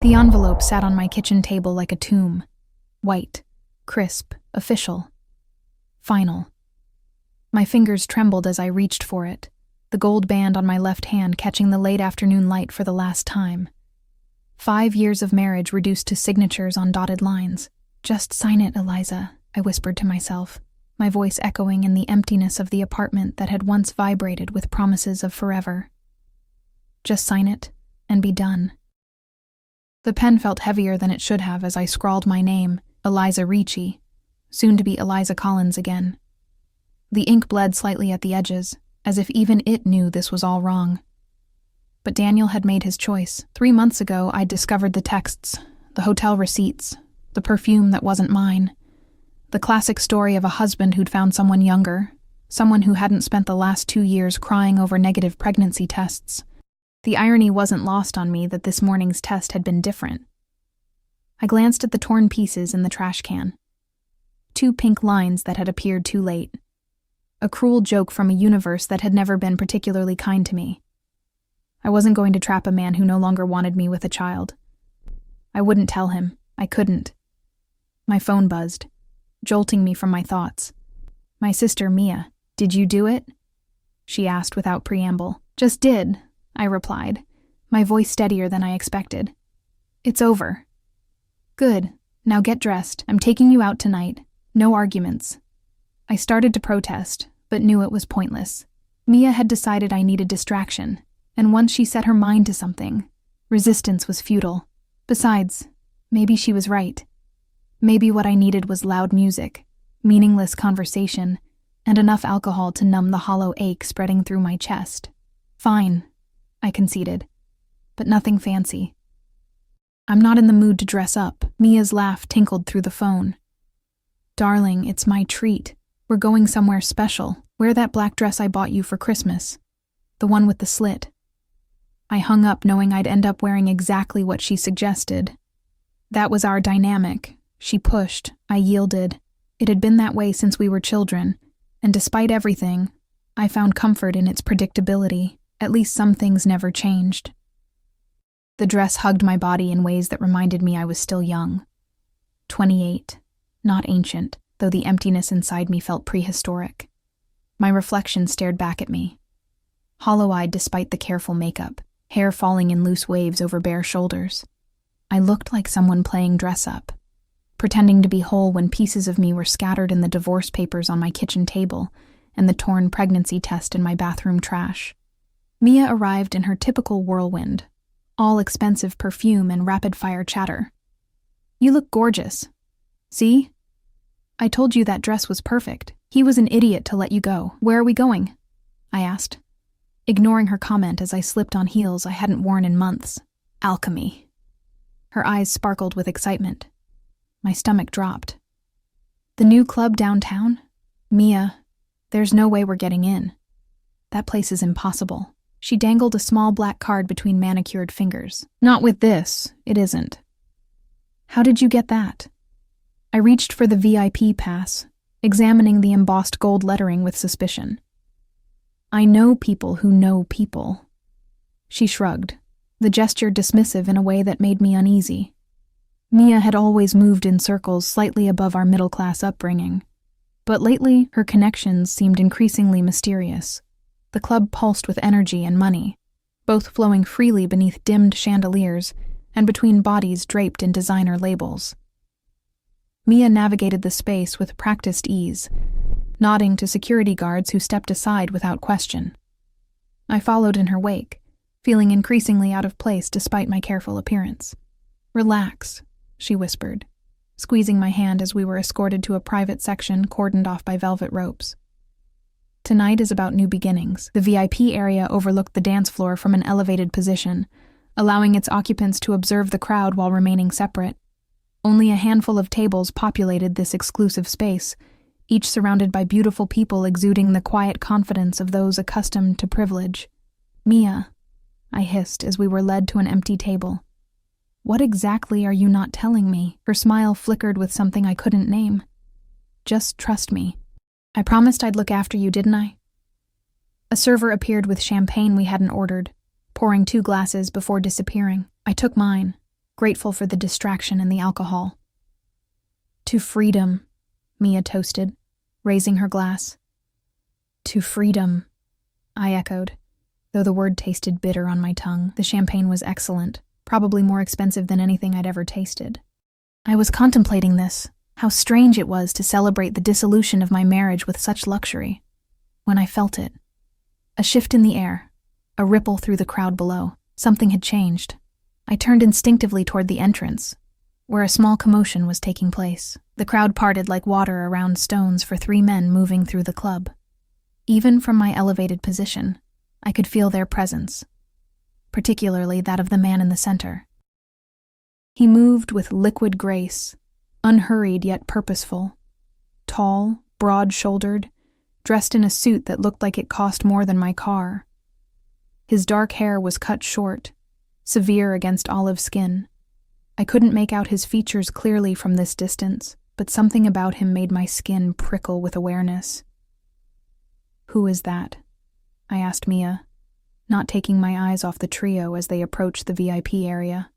The envelope sat on my kitchen table like a tomb. White, crisp, official. Final. My fingers trembled as I reached for it, the gold band on my left hand catching the late afternoon light for the last time. 5 years of marriage reduced to signatures on dotted lines. "Just sign it, Eliza," I whispered to myself, my voice echoing in the emptiness of the apartment that had once vibrated with promises of forever. Just sign it, and be done. The pen felt heavier than it should have as I scrawled my name, Eliza Ricci, soon to be Eliza Collins again. The ink bled slightly at the edges, as if even it knew this was all wrong. But Daniel had made his choice. 3 months ago, I'd discovered the texts, the hotel receipts, the perfume that wasn't mine. The classic story of a husband who'd found someone younger, someone who hadn't spent the last 2 years crying over negative pregnancy tests. The irony wasn't lost on me that this morning's test had been different. I glanced at the torn pieces in the trash can. 2 pink lines that had appeared too late. A cruel joke from a universe that had never been particularly kind to me. I wasn't going to trap a man who no longer wanted me with a child. I wouldn't tell him. I couldn't. My phone buzzed, jolting me from my thoughts. My sister, Mia. "Did you do it?" she asked without preamble. "Just did," I replied, my voice steadier than I expected. "It's over." "Good. Now get dressed. I'm taking you out tonight. No arguments." I started to protest, but knew it was pointless. Mia had decided I needed distraction, and once she set her mind to something, resistance was futile. Besides, maybe she was right. Maybe what I needed was loud music, meaningless conversation, and enough alcohol to numb the hollow ache spreading through my chest. "Fine," I conceded, "but nothing fancy." "I'm not in the mood to dress up." Mia's laugh tinkled through the phone. "Darling, it's my treat. We're going somewhere special. Wear that black dress I bought you for Christmas. The one with the slit." I hung up knowing I'd end up wearing exactly what she suggested. That was our dynamic. She pushed, I yielded. It had been that way since we were children, and despite everything, I found comfort in its predictability. At least some things never changed. The dress hugged my body in ways that reminded me I was still young. 28, not ancient, though the emptiness inside me felt prehistoric. My reflection stared back at me, hollow-eyed despite the careful makeup, hair falling in loose waves over bare shoulders. I looked like someone playing dress-up, pretending to be whole when pieces of me were scattered in the divorce papers on my kitchen table and the torn pregnancy test in my bathroom trash. Mia arrived in her typical whirlwind, all expensive perfume and rapid-fire chatter. "You look gorgeous. See? I told you that dress was perfect. He was an idiot to let you go. Where are we going?" I asked, ignoring her comment as I slipped on heels I hadn't worn in months. "Alchemy." Her eyes sparkled with excitement. My stomach dropped. "The new club downtown? Mia, there's no way we're getting in. That place is impossible." She dangled a small black card between manicured fingers. "Not with this, it isn't." "How did you get that?" I reached for the VIP pass, examining the embossed gold lettering with suspicion. "I know people who know people." She shrugged, the gesture dismissive in a way that made me uneasy. Mia had always moved in circles slightly above our middle-class upbringing, but lately her connections seemed increasingly mysterious. The club pulsed with energy and money, both flowing freely beneath dimmed chandeliers and between bodies draped in designer labels. Mia navigated the space with practiced ease, nodding to security guards who stepped aside without question. I followed in her wake, feeling increasingly out of place despite my careful appearance. "Relax," she whispered, squeezing my hand as we were escorted to a private section cordoned off by velvet ropes. Tonight is about new beginnings. The VIP area overlooked the dance floor from an elevated position, allowing its occupants to observe the crowd while remaining separate. Only a handful of tables populated this exclusive space, each surrounded by beautiful people exuding the quiet confidence of those accustomed to privilege. "Mia," I hissed as we were led to an empty table. "What exactly are you not telling me?" Her smile flickered with something I couldn't name. "Just trust me. I promised I'd look after you, didn't I?" A server appeared with champagne we hadn't ordered, pouring 2 glasses before disappearing. I took mine, grateful for the distraction and the alcohol. To freedom, Mia toasted, raising her glass. To freedom, I echoed, though the word tasted bitter on my tongue. The champagne was excellent, probably more expensive than anything I'd ever tasted. I was contemplating this, how strange it was to celebrate the dissolution of my marriage with such luxury, when I felt it. A shift in the air, a ripple through the crowd below. Something had changed. I turned instinctively toward the entrance, where a small commotion was taking place. The crowd parted like water around stones for 3 men moving through the club. Even from my elevated position, I could feel their presence, particularly that of the man in the center. He moved with liquid grace, unhurried yet purposeful, tall, broad-shouldered, dressed in a suit that looked like it cost more than my car. His dark hair was cut short, severe against olive skin. I couldn't make out his features clearly from this distance, but something about him made my skin prickle with awareness. "Who is that?" I asked Mia, not taking my eyes off the trio as they approached the VIP area.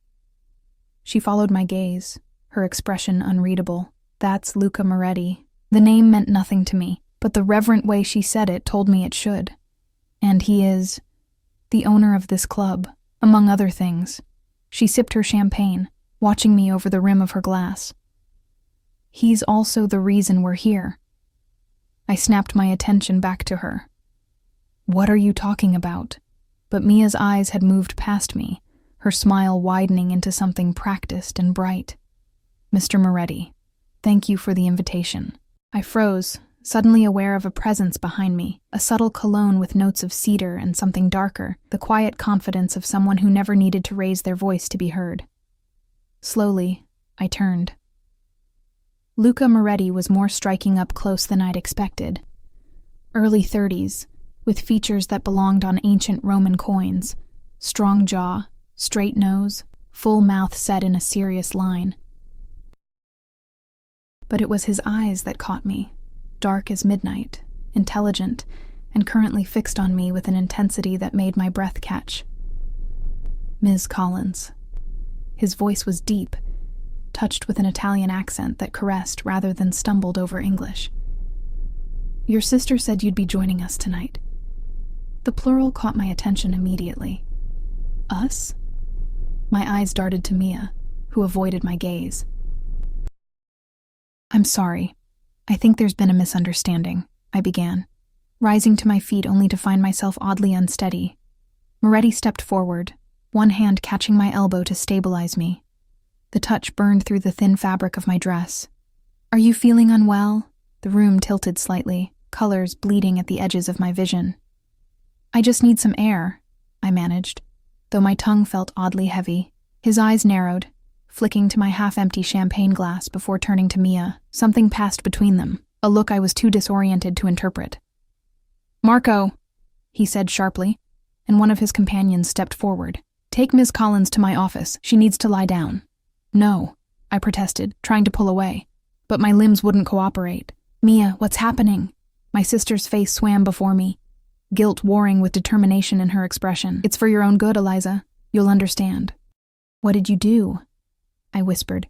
She followed my gaze, her expression unreadable. "That's Luca Moretti." The name meant nothing to me, but the reverent way she said it told me it should. "And he is the owner of this club, among other things." She sipped her champagne, watching me over the rim of her glass. "He's also the reason we're here." I snapped my attention back to her. "What are you talking about?" But Mia's eyes had moved past me, her smile widening into something practiced and bright. "Mr. Moretti, thank you for the invitation." I froze, suddenly aware of a presence behind me, a subtle cologne with notes of cedar and something darker, the quiet confidence of someone who never needed to raise their voice to be heard. Slowly, I turned. Luca Moretti was more striking up close than I'd expected. Early 30s, with features that belonged on ancient Roman coins, strong jaw, straight nose, full mouth set in a serious line. But it was his eyes that caught me. Dark as midnight, intelligent, and currently fixed on me with an intensity that made my breath catch. "Ms. Collins." His voice was deep, touched with an Italian accent that caressed rather than stumbled over English. "Your sister said you'd be joining us tonight." The plural caught my attention immediately. "Us?" My eyes darted to Mia, who avoided my gaze. "I'm sorry. I think there's been a misunderstanding," I began, rising to my feet only to find myself oddly unsteady. Moretti stepped forward, one hand catching my elbow to stabilize me. The touch burned through the thin fabric of my dress. "Are you feeling unwell?" The room tilted slightly, colors bleeding at the edges of my vision. "I just need some air," I managed, though my tongue felt oddly heavy. His eyes narrowed, flicking to my half-empty champagne glass before turning to Mia. Something passed between them, a look I was too disoriented to interpret. "Marco," he said sharply, and one of his companions stepped forward. "Take Ms. Collins to my office. She needs to lie down." "No," I protested, trying to pull away, but my limbs wouldn't cooperate. "Mia, what's happening?" My sister's face swam before me, guilt warring with determination in her expression. "It's for your own good, Eliza. You'll understand." "What did you do?" I whispered,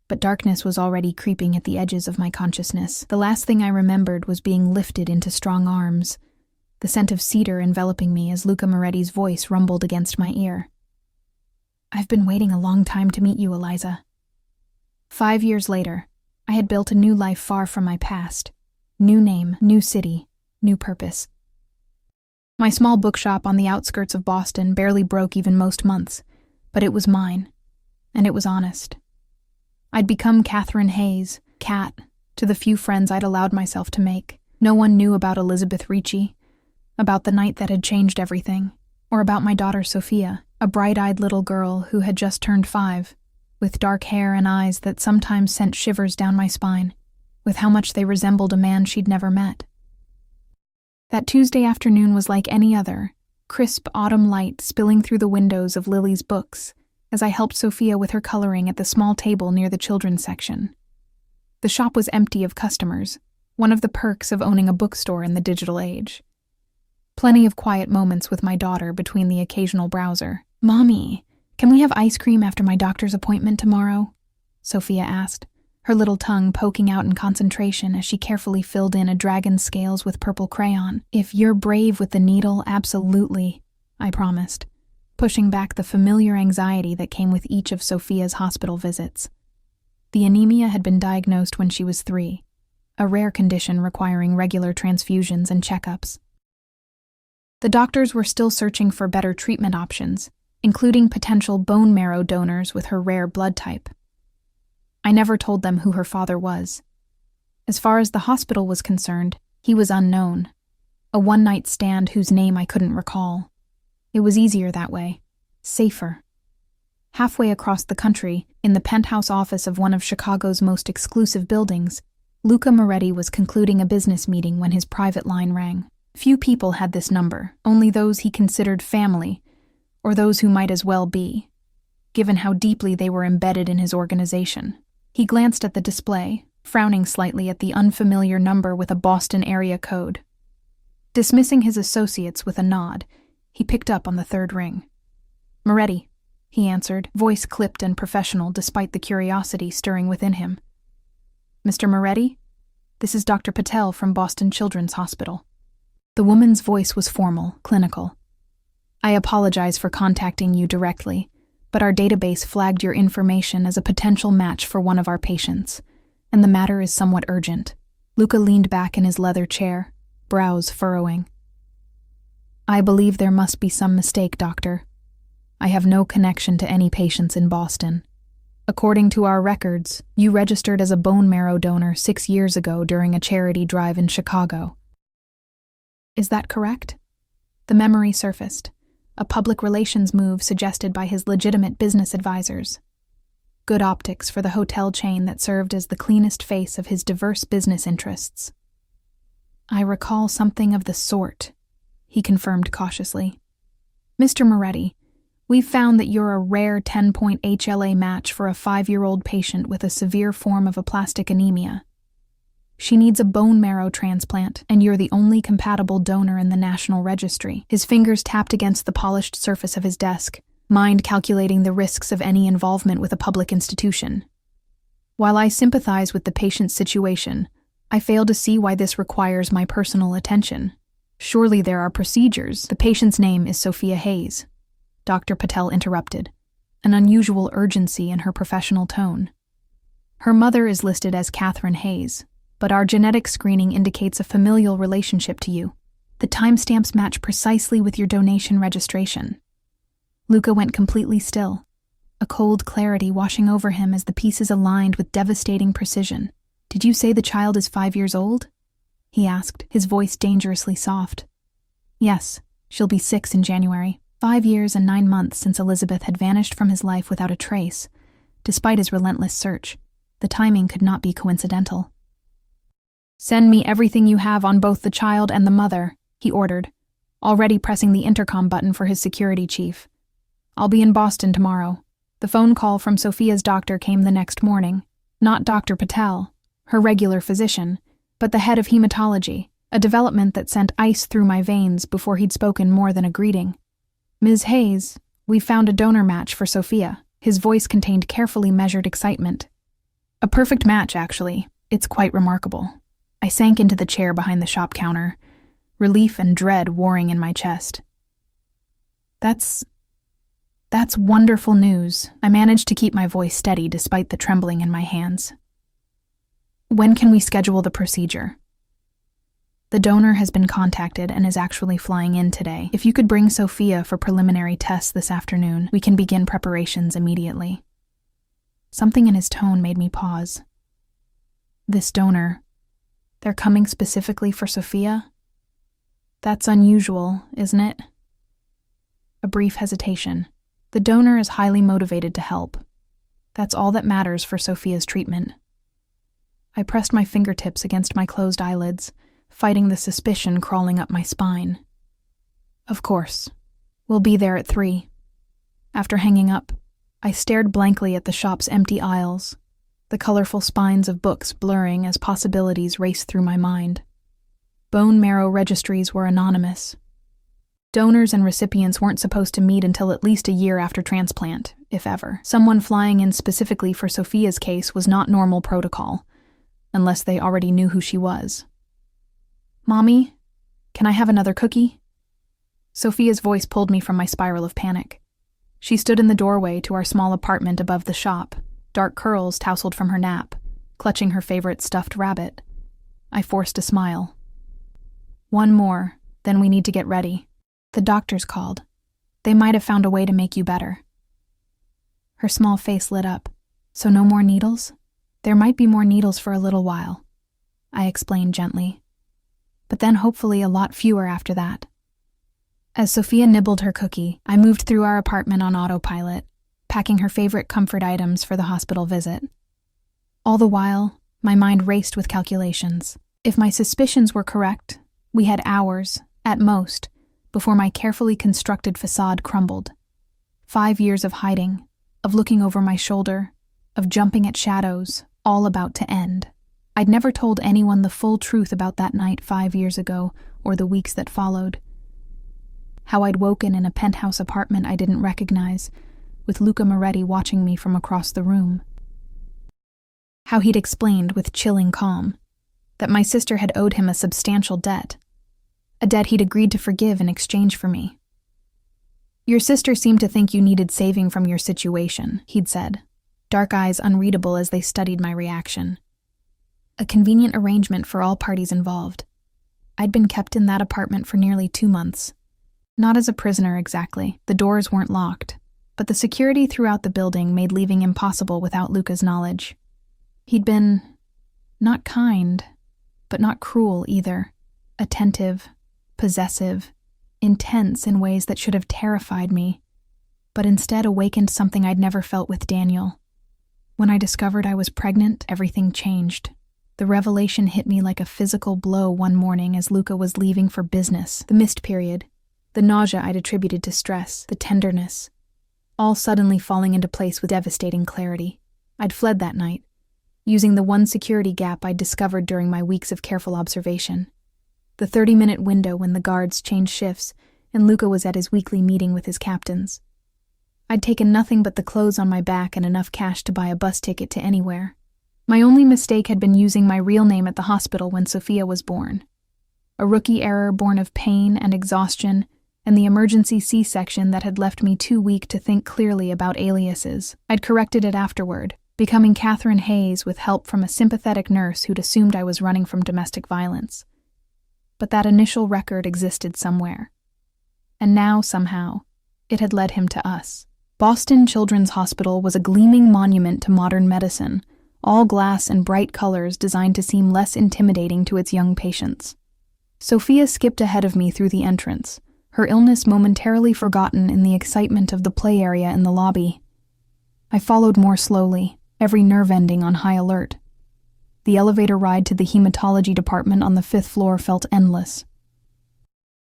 but darkness was already creeping at the edges of my consciousness. The last thing I remembered was being lifted into strong arms, the scent of cedar enveloping me as Luca Moretti's voice rumbled against my ear. "I've been waiting a long time to meet you, Eliza." 5 years later, I had built a new life far from my past. New name, new city, new purpose. My small bookshop on the outskirts of Boston barely broke even most months, but it was mine. And it was honest. I'd become Catherine Hayes, Cat, to the few friends I'd allowed myself to make. No one knew about Elizabeth Ricci, about the night that had changed everything, or about my daughter Sophia, a bright-eyed little girl who had just turned 5, with dark hair and eyes that sometimes sent shivers down my spine, with how much they resembled a man she'd never met. That Tuesday afternoon was like any other, crisp autumn light spilling through the windows of Lily's books, as I helped Sophia with her coloring at the small table near the children's section. The shop was empty of customers, one of the perks of owning a bookstore in the digital age. Plenty of quiet moments with my daughter between the occasional browser. "Mommy, Can we have ice cream after my doctor's appointment tomorrow? Sophia asked, her little tongue poking out in concentration as she carefully filled in a dragon's scales with purple crayon. If you're brave with the needle, absolutely, I promised, pushing back the familiar anxiety that came with each of Sophia's hospital visits. The anemia had been diagnosed when she was 3, a rare condition requiring regular transfusions and checkups. The doctors were still searching for better treatment options, including potential bone marrow donors with her rare blood type. I never told them who her father was. As far as the hospital was concerned, he was unknown, a one-night stand whose name I couldn't recall. It was easier that way, safer. Halfway across the country, in the penthouse office of one of Chicago's most exclusive buildings, Luca Moretti was concluding a business meeting when his private line rang. Few people had this number, only those he considered family, or those who might as well be, given how deeply they were embedded in his organization. He glanced at the display, frowning slightly at the unfamiliar number with a Boston area code. Dismissing his associates with a nod, he picked up on the third ring. "Moretti," he answered, voice clipped and professional despite the curiosity stirring within him. "Mr. Moretti? This is Dr. Patel from Boston Children's Hospital." The woman's voice was formal, clinical. "I apologize for contacting you directly, but our database flagged your information as a potential match for one of our patients, and the matter is somewhat urgent." Luca leaned back in his leather chair, brows furrowing. "I believe there must be some mistake, doctor. I have no connection to any patients in Boston. According to our records, you registered as a bone marrow donor 6 years ago during a charity drive in Chicago." "Is that correct?" The memory surfaced, a public relations move suggested by his legitimate business advisors. Good optics for the hotel chain that served as the cleanest face of his diverse business interests. "I recall something of the sort," he confirmed cautiously. "Mr. Moretti, we've found that you're a rare 10-point HLA match for a 5-year-old patient with a severe form of aplastic anemia. She needs a bone marrow transplant, and you're the only compatible donor in the National Registry." His fingers tapped against the polished surface of his desk, mind calculating the risks of any involvement with a public institution. "While I sympathize with the patient's situation, I fail to see why this requires my personal attention. Surely there are procedures." "The patient's name is Sophia Hayes," Dr. Patel interrupted, an unusual urgency in her professional tone. "Her mother is listed as Catherine Hayes, but our genetic screening indicates a familial relationship to you. The timestamps match precisely with your donation registration." Luca went completely still, a cold clarity washing over him as the pieces aligned with devastating precision. "Did you say the child is 5 years old?" he asked, his voice dangerously soft. "Yes, she'll be 6 in January. 5 years and 9 months since Elizabeth had vanished from his life without a trace. Despite his relentless search, the timing could not be coincidental. "Send me everything you have on both the child and the mother," he ordered, already pressing the intercom button for his security chief. "I'll be in Boston tomorrow." The phone call from Sophia's doctor came the next morning. Not Dr. Patel, her regular physician, but the head of hematology, a development that sent ice through my veins before he'd spoken more than a greeting. "Ms. Hayes, we've found a donor match for Sophia." His voice contained carefully measured excitement. "A perfect match, actually. It's quite remarkable." I sank into the chair behind the shop counter, relief and dread warring in my chest. That's wonderful news." I managed to keep my voice steady despite the trembling in my hands. "When can we schedule the procedure?" "The donor has been contacted and is actually flying in today. If you could bring Sophia for preliminary tests this afternoon, we can begin preparations immediately." Something in his tone made me pause. "This donor, they're coming specifically for Sophia? That's unusual, isn't it?" A brief hesitation. "The donor is highly motivated to help. That's all that matters for Sophia's treatment." I pressed my fingertips against my closed eyelids, fighting the suspicion crawling up my spine. "Of course. We'll be there at 3. After hanging up, I stared blankly at the shop's empty aisles, the colorful spines of books blurring as possibilities raced through my mind. Bone marrow registries were anonymous. Donors and recipients weren't supposed to meet until at least a year after transplant, if ever. Someone flying in specifically for Sophia's case was not normal protocol, unless they already knew who she was. "Mommy, can I have another cookie?" Sophia's voice pulled me from my spiral of panic. She stood in the doorway to our small apartment above the shop, dark curls tousled from her nap, clutching her favorite stuffed rabbit. I forced a smile. "One more, then we need to get ready. The doctors called. They might have found a way to make you better." Her small face lit up. "So no more needles?" "There might be more needles for a little while," I explained gently. "But then hopefully a lot fewer after that." As Sophia nibbled her cookie, I moved through our apartment on autopilot, packing her favorite comfort items for the hospital visit. All the while, my mind raced with calculations. If my suspicions were correct, we had hours, at most, before my carefully constructed facade crumbled. 5 years of hiding, of looking over my shoulder, of jumping at shadows, all about to end. I'd never told anyone the full truth about that night 5 years ago, or the weeks that followed. How I'd woken in a penthouse apartment I didn't recognize, with Luca Moretti watching me from across the room. How he'd explained with chilling calm that my sister had owed him a substantial debt, a debt he'd agreed to forgive in exchange for me. "Your sister seemed to think you needed saving from your situation," he'd said, dark eyes unreadable as they studied my reaction. A convenient arrangement for all parties involved. I'd been kept in that apartment for nearly 2 months. Not as a prisoner exactly, the doors weren't locked, but the security throughout the building made leaving impossible without Luca's knowledge. He'd been not kind, but not cruel either, attentive, possessive, intense in ways that should have terrified me, but instead awakened something I'd never felt with Daniel. When I discovered I was pregnant, everything changed. The revelation hit me like a physical blow one morning as Luca was leaving for business. The missed period, the nausea I'd attributed to stress, the tenderness, all suddenly falling into place with devastating clarity. I'd fled that night, using the one security gap I'd discovered during my weeks of careful observation. The 30-minute window when the guards changed shifts and Luca was at his weekly meeting with his captains. I'd taken nothing but the clothes on my back and enough cash to buy a bus ticket to anywhere. My only mistake had been using my real name at the hospital when Sophia was born. A rookie error born of pain and exhaustion and the emergency C-section that had left me too weak to think clearly about aliases. I'd corrected it afterward, becoming Catherine Hayes with help from a sympathetic nurse who'd assumed I was running from domestic violence. But that initial record existed somewhere. And now, somehow, it had led him to us. Boston Children's Hospital was a gleaming monument to modern medicine, all glass and bright colors designed to seem less intimidating to its young patients. Sophia skipped ahead of me through the entrance, her illness momentarily forgotten in the excitement of the play area in the lobby. I followed more slowly, every nerve ending on high alert. The elevator ride to the hematology department on the 5th floor felt endless.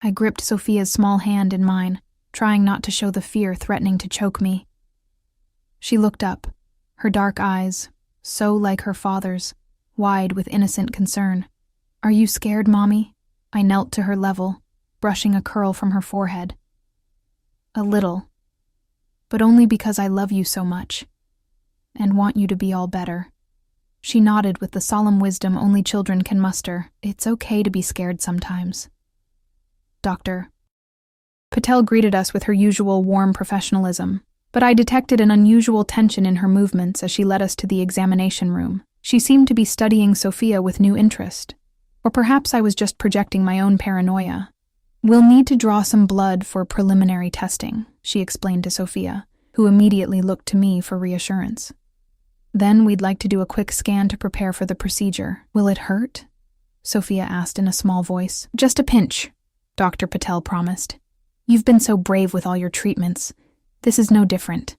I gripped Sophia's small hand in mine, trying not to show the fear threatening to choke me. She looked up, her dark eyes, so like her father's, wide with innocent concern. "Are you scared, Mommy?" I knelt to her level, brushing a curl from her forehead. "A little, but only because I love you so much, and want you to be all better." She nodded with the solemn wisdom only children can muster. "It's okay to be scared sometimes." "Doctor." Patel greeted us with her usual warm professionalism, but I detected an unusual tension in her movements as she led us to the examination room. She seemed to be studying Sophia with new interest. Or perhaps I was just projecting my own paranoia. "We'll need to draw some blood for preliminary testing," she explained to Sophia, who immediately looked to me for reassurance. "Then we'd like to do a quick scan to prepare for the procedure." "Will it hurt?" Sophia asked in a small voice. "Just a pinch," Dr. Patel promised. "You've been so brave with all your treatments. This is no different."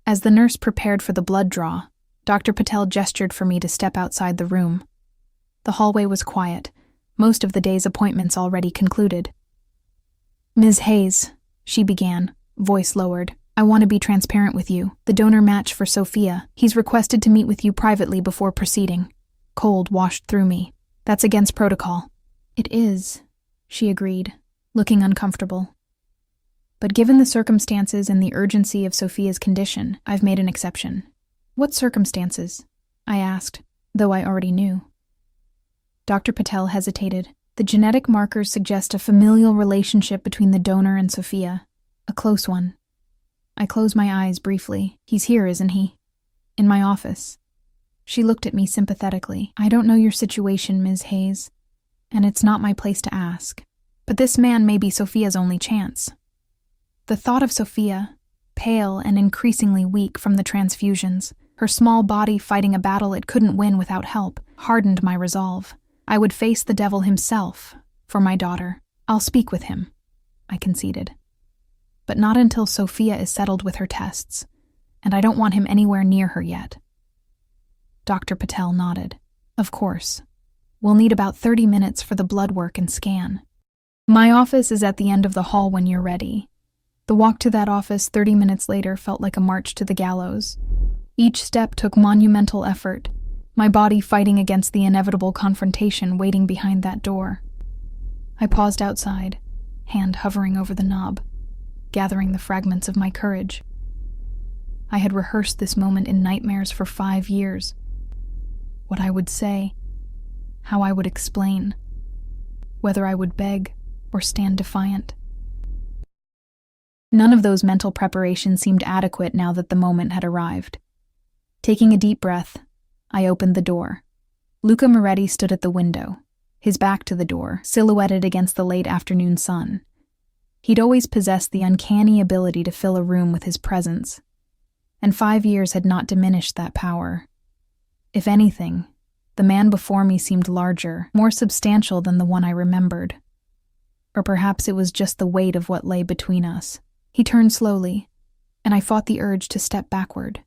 As the nurse prepared for the blood draw, Dr. Patel gestured for me to step outside the room. The hallway was quiet, most of the day's appointments already concluded. "Ms. Hayes," she began, voice lowered, "I want to be transparent with you. The donor match for Sophia, he's requested to meet with you privately before proceeding." Cold washed through me. "That's against protocol." "It is," she agreed, looking uncomfortable. But given the circumstances and the urgency of Sophia's condition, I've made an exception. What circumstances? I asked, though I already knew. Dr. Patel hesitated. The genetic markers suggest a familial relationship between the donor and Sophia, a close one. I closed my eyes briefly. He's here, isn't he? In my office. She looked at me sympathetically. I don't know your situation, Ms. Hayes, and it's not my place to ask. But this man may be Sophia's only chance. The thought of Sophia, pale and increasingly weak from the transfusions, her small body fighting a battle it couldn't win without help, hardened my resolve. I would face the devil himself for my daughter. I'll speak with him, I conceded. But not until Sophia is settled with her tests, and I don't want him anywhere near her yet. Dr. Patel nodded. Of course. We'll need about 30 minutes for the blood work and scan. My office is at the end of the hall when you're ready. The walk to that office 30 minutes later felt like a march to the gallows. Each step took monumental effort, my body fighting against the inevitable confrontation waiting behind that door. I paused outside, hand hovering over the knob, gathering the fragments of my courage. I had rehearsed this moment in nightmares for 5 years. What I would say, how I would explain, whether I would beg or stand defiant. None of those mental preparations seemed adequate now that the moment had arrived. Taking a deep breath, I opened the door. Luca Moretti stood at the window, his back to the door, silhouetted against the late afternoon sun. He'd always possessed the uncanny ability to fill a room with his presence, and 5 years had not diminished that power. If anything, the man before me seemed larger, more substantial than the one I remembered. Or perhaps it was just the weight of what lay between us. He turned slowly, and I fought the urge to step backward.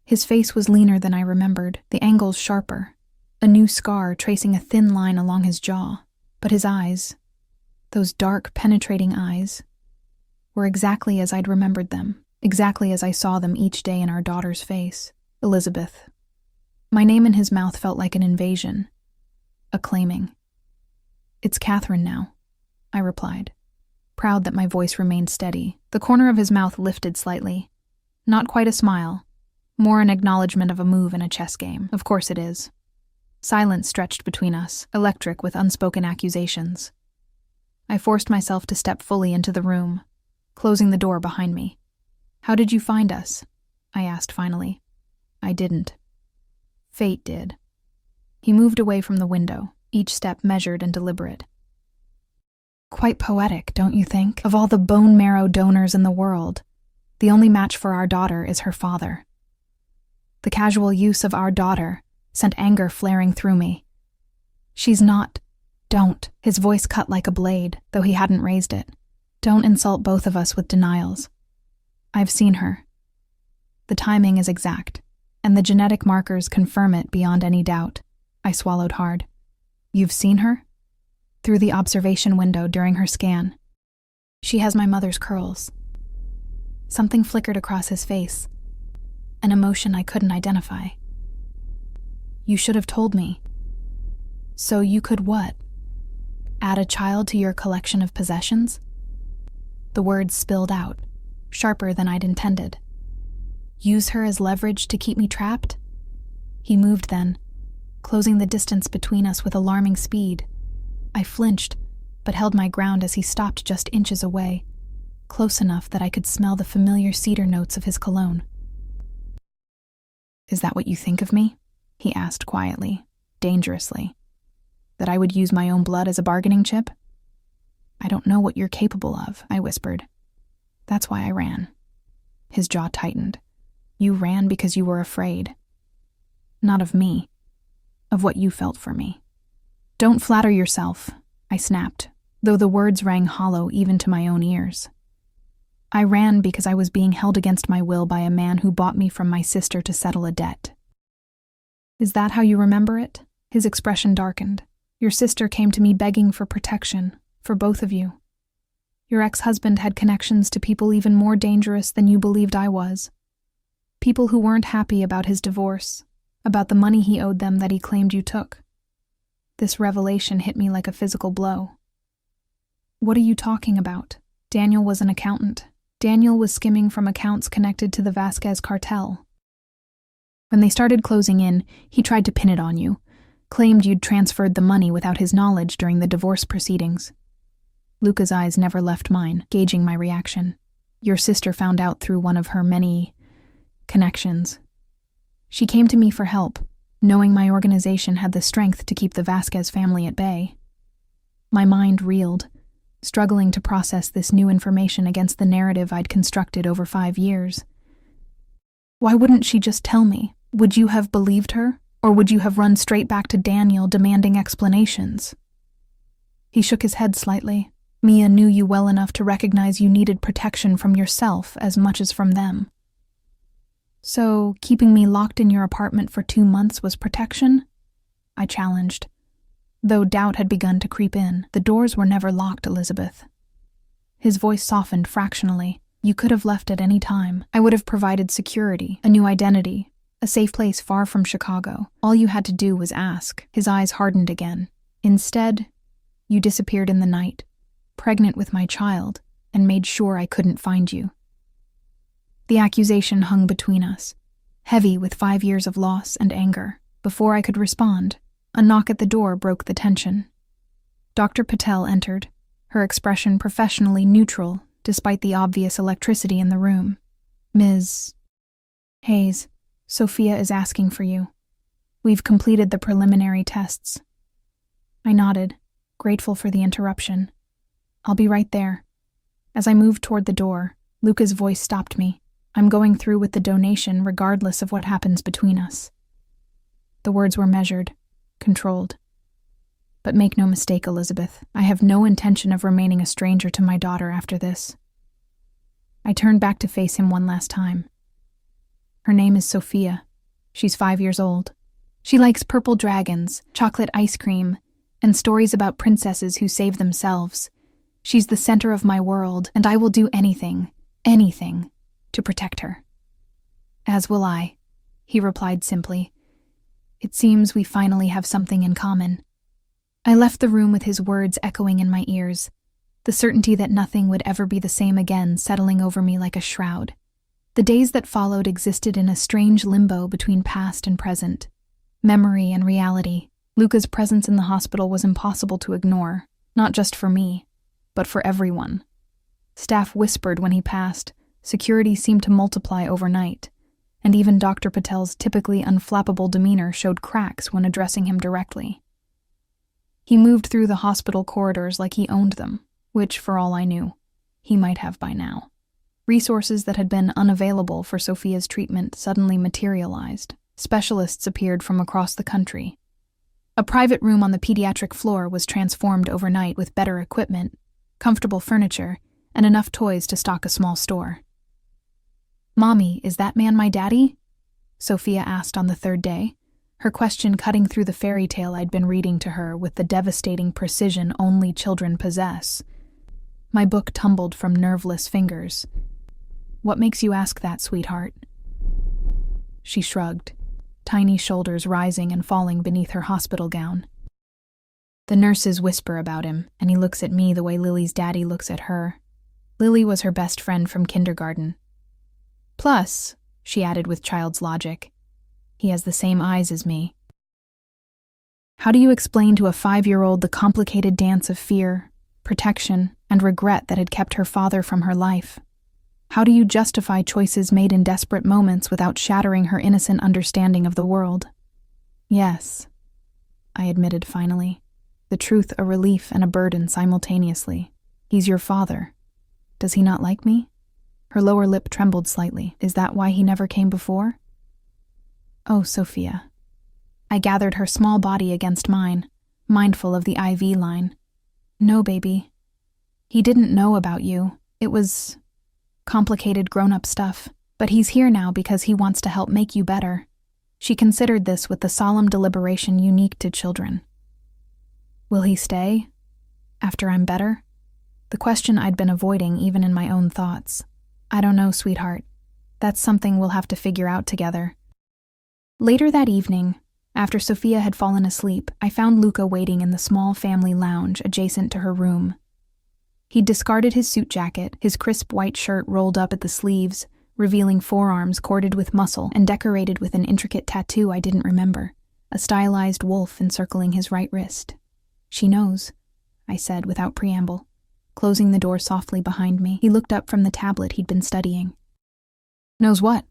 His face was leaner than I remembered, the angles sharper, a new scar tracing a thin line along his jaw. But his eyes, those dark, penetrating eyes, were exactly as I'd remembered them, exactly as I saw them each day in our daughter's face. Elizabeth. My name in his mouth felt like an invasion, a claiming. It's Catherine now, I replied, proud that my voice remained steady. The corner of his mouth lifted slightly. Not quite a smile, more an acknowledgement of a move in a chess game. Of course it is. Silence stretched between us, electric with unspoken accusations. I forced myself to step fully into the room, closing the door behind me. How did you find us? I asked finally. I didn't. Fate did. He moved away from the window, each step measured and deliberate. Quite poetic, don't you think? Of all the bone marrow donors in the world, the only match for our daughter is her father. The casual use of our daughter sent anger flaring through me. She's not. Don't. His voice cut like a blade, though he hadn't raised it. Don't insult both of us with denials. I've seen her. The timing is exact, and the genetic markers confirm it beyond any doubt. I swallowed hard. You've seen her? Through the observation window during her scan. She has my mother's curls. Something flickered across his face, an emotion I couldn't identify. You should have told me. So you could what? Add a child to your collection of possessions? The words spilled out, sharper than I'd intended. Use her as leverage to keep me trapped? He moved then, closing the distance between us with alarming speed. I flinched, but held my ground as he stopped just inches away, close enough that I could smell the familiar cedar notes of his cologne. Is that what you think of me? He asked quietly, dangerously. That I would use my own blood as a bargaining chip? I don't know what you're capable of, I whispered. That's why I ran. His jaw tightened. You ran because you were afraid. Not of me. Of what you felt for me. Don't flatter yourself, I snapped, though the words rang hollow even to my own ears. I ran because I was being held against my will by a man who bought me from my sister to settle a debt. Is that how you remember it? His expression darkened. Your sister came to me begging for protection, for both of you. Your ex-husband had connections to people even more dangerous than you believed I was. People who weren't happy about his divorce, about the money he owed them that he claimed you took. This revelation hit me like a physical blow. What are you talking about? Daniel was an accountant. Daniel was skimming from accounts connected to the Vasquez cartel. When they started closing in, he tried to pin it on you, claimed you'd transferred the money without his knowledge during the divorce proceedings. Luca's eyes never left mine, gauging my reaction. Your sister found out through one of her many connections. She came to me for help, knowing my organization had the strength to keep the Vasquez family at bay. My mind reeled, struggling to process this new information against the narrative I'd constructed over 5 years. Why wouldn't she just tell me? Would you have believed her, or would you have run straight back to Daniel demanding explanations? He shook his head slightly. Mia knew you well enough to recognize you needed protection from yourself as much as from them. So, keeping me locked in your apartment for 2 months was protection? I challenged. Though doubt had begun to creep in, the doors were never locked, Elizabeth. His voice softened fractionally. You could have left at any time. I would have provided security, a new identity, a safe place far from Chicago. All you had to do was ask. His eyes hardened again. Instead, you disappeared in the night, pregnant with my child, and made sure I couldn't find you. The accusation hung between us, heavy with 5 years of loss and anger. Before I could respond, a knock at the door broke the tension. Dr. Patel entered, her expression professionally neutral despite the obvious electricity in the room. Ms. Hayes, Sophia is asking for you. We've completed the preliminary tests. I nodded, grateful for the interruption. I'll be right there. As I moved toward the door, Luca's voice stopped me. I'm going through with the donation regardless of what happens between us. The words were measured, controlled. But make no mistake, Elizabeth, I have no intention of remaining a stranger to my daughter after this. I turned back to face him one last time. Her name is Sophia. She's 5 years old. She likes purple dragons, chocolate ice cream, and stories about princesses who save themselves. She's the center of my world, and I will do anything, to protect her. As will I, he replied simply. It seems we finally have something in common. I left the room with his words echoing in my ears, the certainty that nothing would ever be the same again settling over me like a shroud. The days that followed existed in a strange limbo between past and present, memory and reality. Luca's presence in the hospital was impossible to ignore, not just for me, but for everyone. Staff whispered when he passed, security seemed to multiply overnight, and even Dr. Patel's typically unflappable demeanor showed cracks when addressing him directly. He moved through the hospital corridors like he owned them, which, for all I knew, he might have by now. Resources that had been unavailable for Sophia's treatment suddenly materialized. Specialists appeared from across the country. A private room on the pediatric floor was transformed overnight with better equipment, comfortable furniture, and enough toys to stock a small store. "Mommy, is that man my daddy?" Sophia asked on the 3rd day, her question cutting through the fairy tale I'd been reading to her with the devastating precision only children possess. My book tumbled from nerveless fingers. "What makes you ask that, sweetheart?" She shrugged, tiny shoulders rising and falling beneath her hospital gown. The nurses whisper about him, and he looks at me the way Lily's daddy looks at her. Lily was her best friend from kindergarten. Plus, she added with child's logic, he has the same eyes as me. How do you explain to a 5-year-old the complicated dance of fear, protection, and regret that had kept her father from her life? How do you justify choices made in desperate moments without shattering her innocent understanding of the world? Yes, I admitted finally, the truth a relief and a burden simultaneously. He's your father. Does he not like me? Her lower lip trembled slightly. Is that why he never came before? Oh, Sophia. I gathered her small body against mine, mindful of the IV line. No, baby. He didn't know about you. It was complicated grown-up stuff. But he's here now because he wants to help make you better. She considered this with the solemn deliberation unique to children. Will he stay? After I'm better? The question I'd been avoiding even in my own thoughts. I don't know, sweetheart. That's something we'll have to figure out together. Later that evening, after Sophia had fallen asleep, I found Luca waiting in the small family lounge adjacent to her room. He'd discarded his suit jacket, his crisp white shirt rolled up at the sleeves, revealing forearms corded with muscle and decorated with an intricate tattoo I didn't remember, a stylized wolf encircling his right wrist. "She knows," I said without preamble, closing the door softly behind me. He looked up from the tablet he'd been studying. "Knows what?"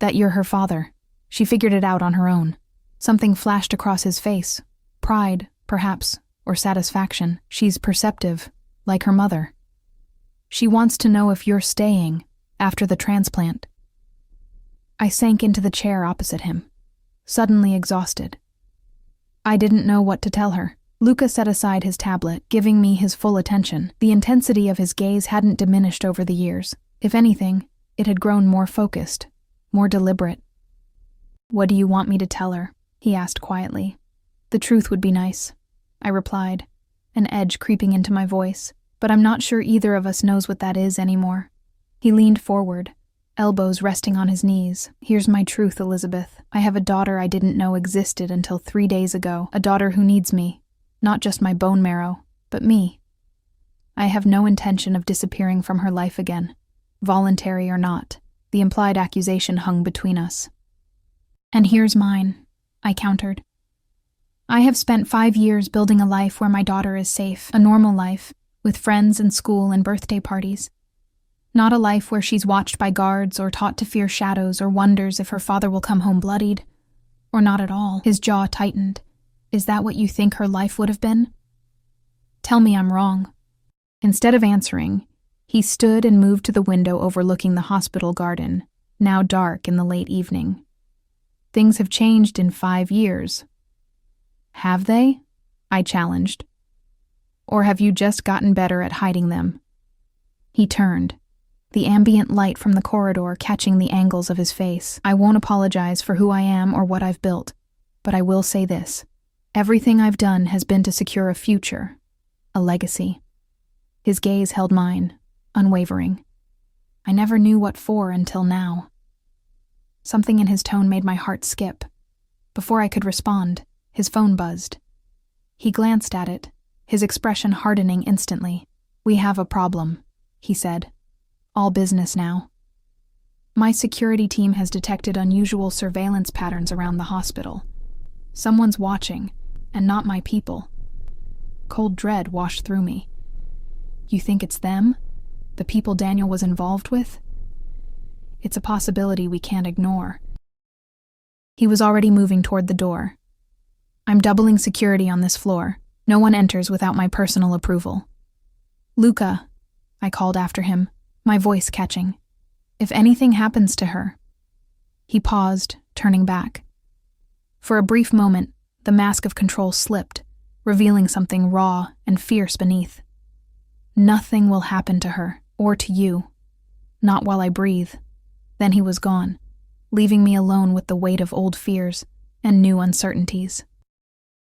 "That you're her father. She figured it out on her own." Something flashed across his face. Pride, perhaps, or satisfaction. "She's perceptive, like her mother. She wants to know if you're staying after the transplant." I sank into the chair opposite him, suddenly exhausted. I didn't know what to tell her. Luca set aside his tablet, giving me his full attention. The intensity of his gaze hadn't diminished over the years. If anything, it had grown more focused, more deliberate. "What do you want me to tell her?" he asked quietly. "The truth would be nice," I replied, an edge creeping into my voice. "But I'm not sure either of us knows what that is anymore." He leaned forward, elbows resting on his knees. "Here's my truth, Elizabeth. I have a daughter I didn't know existed until 3 days ago. A daughter who needs me. Not just my bone marrow, but me. I have no intention of disappearing from her life again, voluntary or not." The implied accusation hung between us. "And here's mine," I countered. "I have spent 5 years building a life where my daughter is safe, a normal life, with friends and school and birthday parties. Not a life where she's watched by guards or taught to fear shadows or wonders if her father will come home bloodied. Or not at all." His jaw tightened. "Is that what you think her life would have been? Tell me I'm wrong." Instead of answering, he stood and moved to the window overlooking the hospital garden, now dark in the late evening. "Things have changed in 5 years. Have they?" I challenged. "Or have you just gotten better at hiding them?" He turned, the ambient light from the corridor catching the angles of his face. "I won't apologize for who I am or what I've built, but I will say this. Everything I've done has been to secure a future, a legacy." His gaze held mine, unwavering. I never knew what for until now. Something in his tone made my heart skip. Before I could respond, his phone buzzed. He glanced at it, his expression hardening instantly. "We have a problem," he said. "All business now. My security team has detected unusual surveillance patterns around the hospital. Someone's watching, and not my people." Cold dread washed through me. "You think it's them? The people Daniel was involved with?" "It's a possibility we can't ignore." He was already moving toward the door. "I'm doubling security on this floor. No one enters without my personal approval." "Luca," I called after him, my voice catching. "If anything happens to her." He paused, turning back. For a brief moment, the mask of control slipped, revealing something raw and fierce beneath. "Nothing will happen to her, or to you. Not while I breathe." Then he was gone, leaving me alone with the weight of old fears and new uncertainties.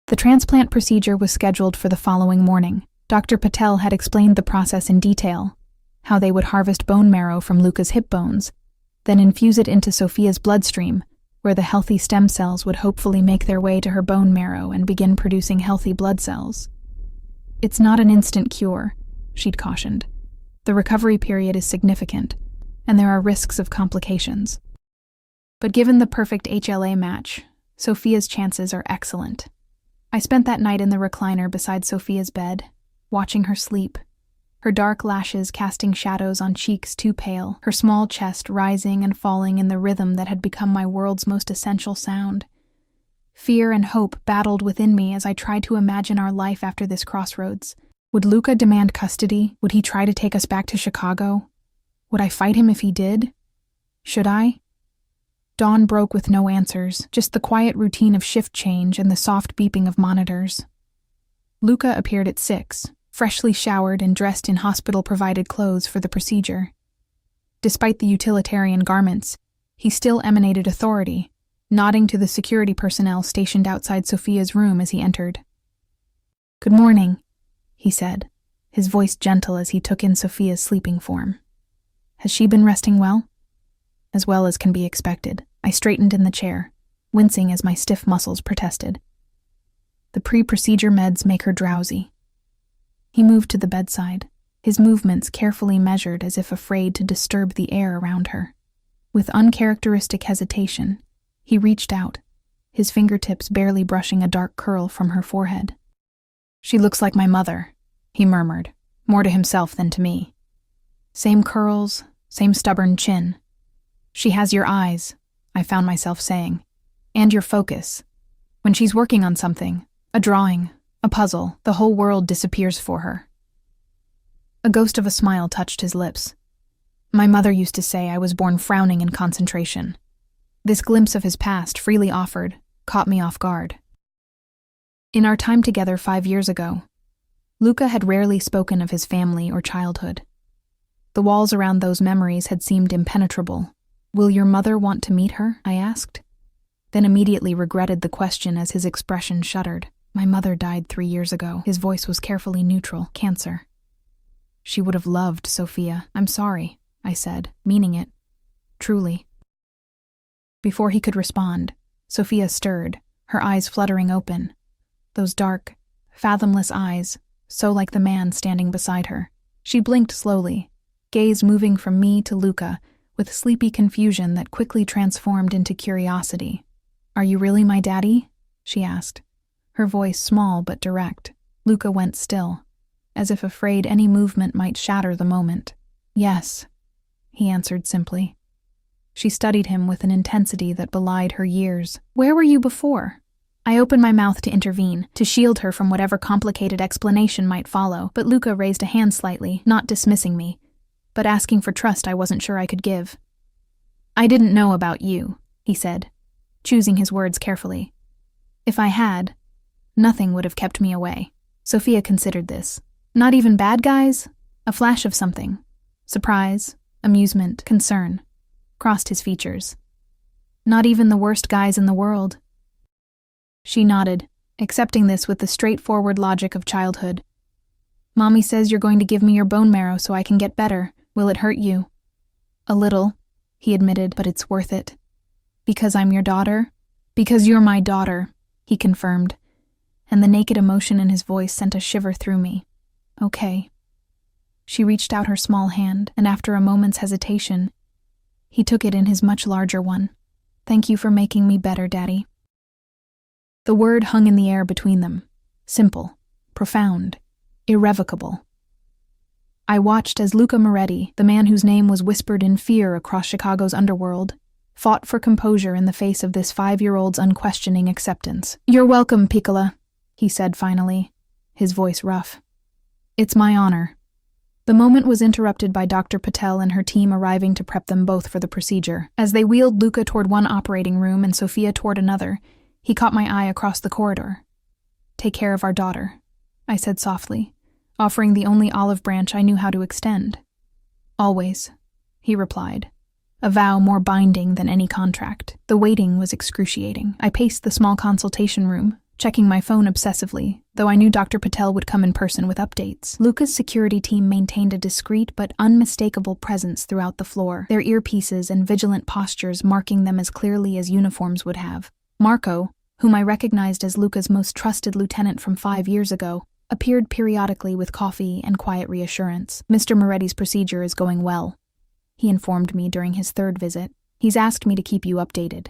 The transplant procedure was scheduled for the following morning. Dr. Patel had explained the process in detail, how they would harvest bone marrow from Luca's hip bones, then infuse it into Sophia's bloodstream, where the healthy stem cells would hopefully make their way to her bone marrow and begin producing healthy blood cells. "It's not an instant cure," she'd cautioned. "The recovery period is significant, and there are risks of complications. But given the perfect HLA match, Sophia's chances are excellent." I spent that night in the recliner beside Sophia's bed, watching her sleep, her dark lashes casting shadows on cheeks too pale, her small chest rising and falling in the rhythm that had become my world's most essential sound. Fear and hope battled within me as I tried to imagine our life after this crossroads. Would Luca demand custody? Would he try to take us back to Chicago? Would I fight him if he did? Should I? Dawn broke with no answers, just the quiet routine of shift change and the soft beeping of monitors. Luca appeared at 6, freshly showered and dressed in hospital-provided clothes for the procedure. Despite the utilitarian garments, he still emanated authority, nodding to the security personnel stationed outside Sophia's room as he entered. "Good morning," he said, his voice gentle as he took in Sophia's sleeping form. "Has she been resting well?" "As well as can be expected." I straightened in the chair, wincing as my stiff muscles protested. "The pre-procedure meds make her drowsy." He moved to the bedside, his movements carefully measured as if afraid to disturb the air around her. With uncharacteristic hesitation, he reached out, his fingertips barely brushing a dark curl from her forehead. "She looks like my mother," he murmured, more to himself than to me. "Same curls, same stubborn chin. She has your eyes," I found myself saying, "and your focus. When she's working on something, a drawing, a puzzle, the whole world disappears for her." A ghost of a smile touched his lips. My mother used to say I was born frowning in concentration. This glimpse of his past, freely offered, caught me off guard. In our time together 5 years ago, Luca had rarely spoken of his family or childhood. The walls around those memories had seemed impenetrable. "Will your mother want to meet her?" I asked, then immediately regretted the question as his expression shuddered. "My mother died 3 years ago." His voice was carefully neutral. "Cancer." "She would have loved Sophia." "I'm sorry," I said, meaning it. Truly. Before he could respond, Sophia stirred, her eyes fluttering open. Those dark, fathomless eyes, so like the man standing beside her. She blinked slowly, gaze moving from me to Luca, with sleepy confusion that quickly transformed into curiosity. "Are you really my daddy?" she asked, her voice small but direct. Luca went still, as if afraid any movement might shatter the moment. "Yes," he answered simply. She studied him with an intensity that belied her years. "Where were you before?" I opened my mouth to intervene, to shield her from whatever complicated explanation might follow, but Luca raised a hand slightly, not dismissing me, but asking for trust I wasn't sure I could give. "I didn't know about you," he said, choosing his words carefully. "If I had, nothing would have kept me away." Sophia considered this. "Not even bad guys?" A flash of something. Surprise, amusement, concern crossed his features. "Not even the worst guys in the world?" She nodded, accepting this with the straightforward logic of childhood. "Mommy says you're going to give me your bone marrow so I can get better. Will it hurt you?" "A little," he admitted, "but it's worth it." "Because I'm your daughter?" "Because you're my daughter," he confirmed, and the naked emotion in his voice sent a shiver through me. "Okay." She reached out her small hand, and after a moment's hesitation, he took it in his much larger one. "Thank you for making me better, Daddy." The word hung in the air between them. Simple, profound, irrevocable. I watched as Luca Moretti, the man whose name was whispered in fear across Chicago's underworld, fought for composure in the face of this 5-year-old's unquestioning acceptance. "You're welcome, Piccola," he said finally, his voice rough. "It's my honor." The moment was interrupted by Dr. Patel and her team arriving to prep them both for the procedure. As they wheeled Luca toward one operating room and Sophia toward another, he caught my eye across the corridor. "Take care of our daughter," I said softly, offering the only olive branch I knew how to extend. "Always," he replied, a vow more binding than any contract. The waiting was excruciating. I paced the small consultation room, checking my phone obsessively, though I knew Dr. Patel would come in person with updates. Luca's security team maintained a discreet but unmistakable presence throughout the floor, their earpieces and vigilant postures marking them as clearly as uniforms would have. Marco, whom I recognized as Luca's most trusted lieutenant from 5 years ago, appeared periodically with coffee and quiet reassurance. "Mr. Moretti's procedure is going well," he informed me during his 3rd visit. "He's asked me to keep you updated."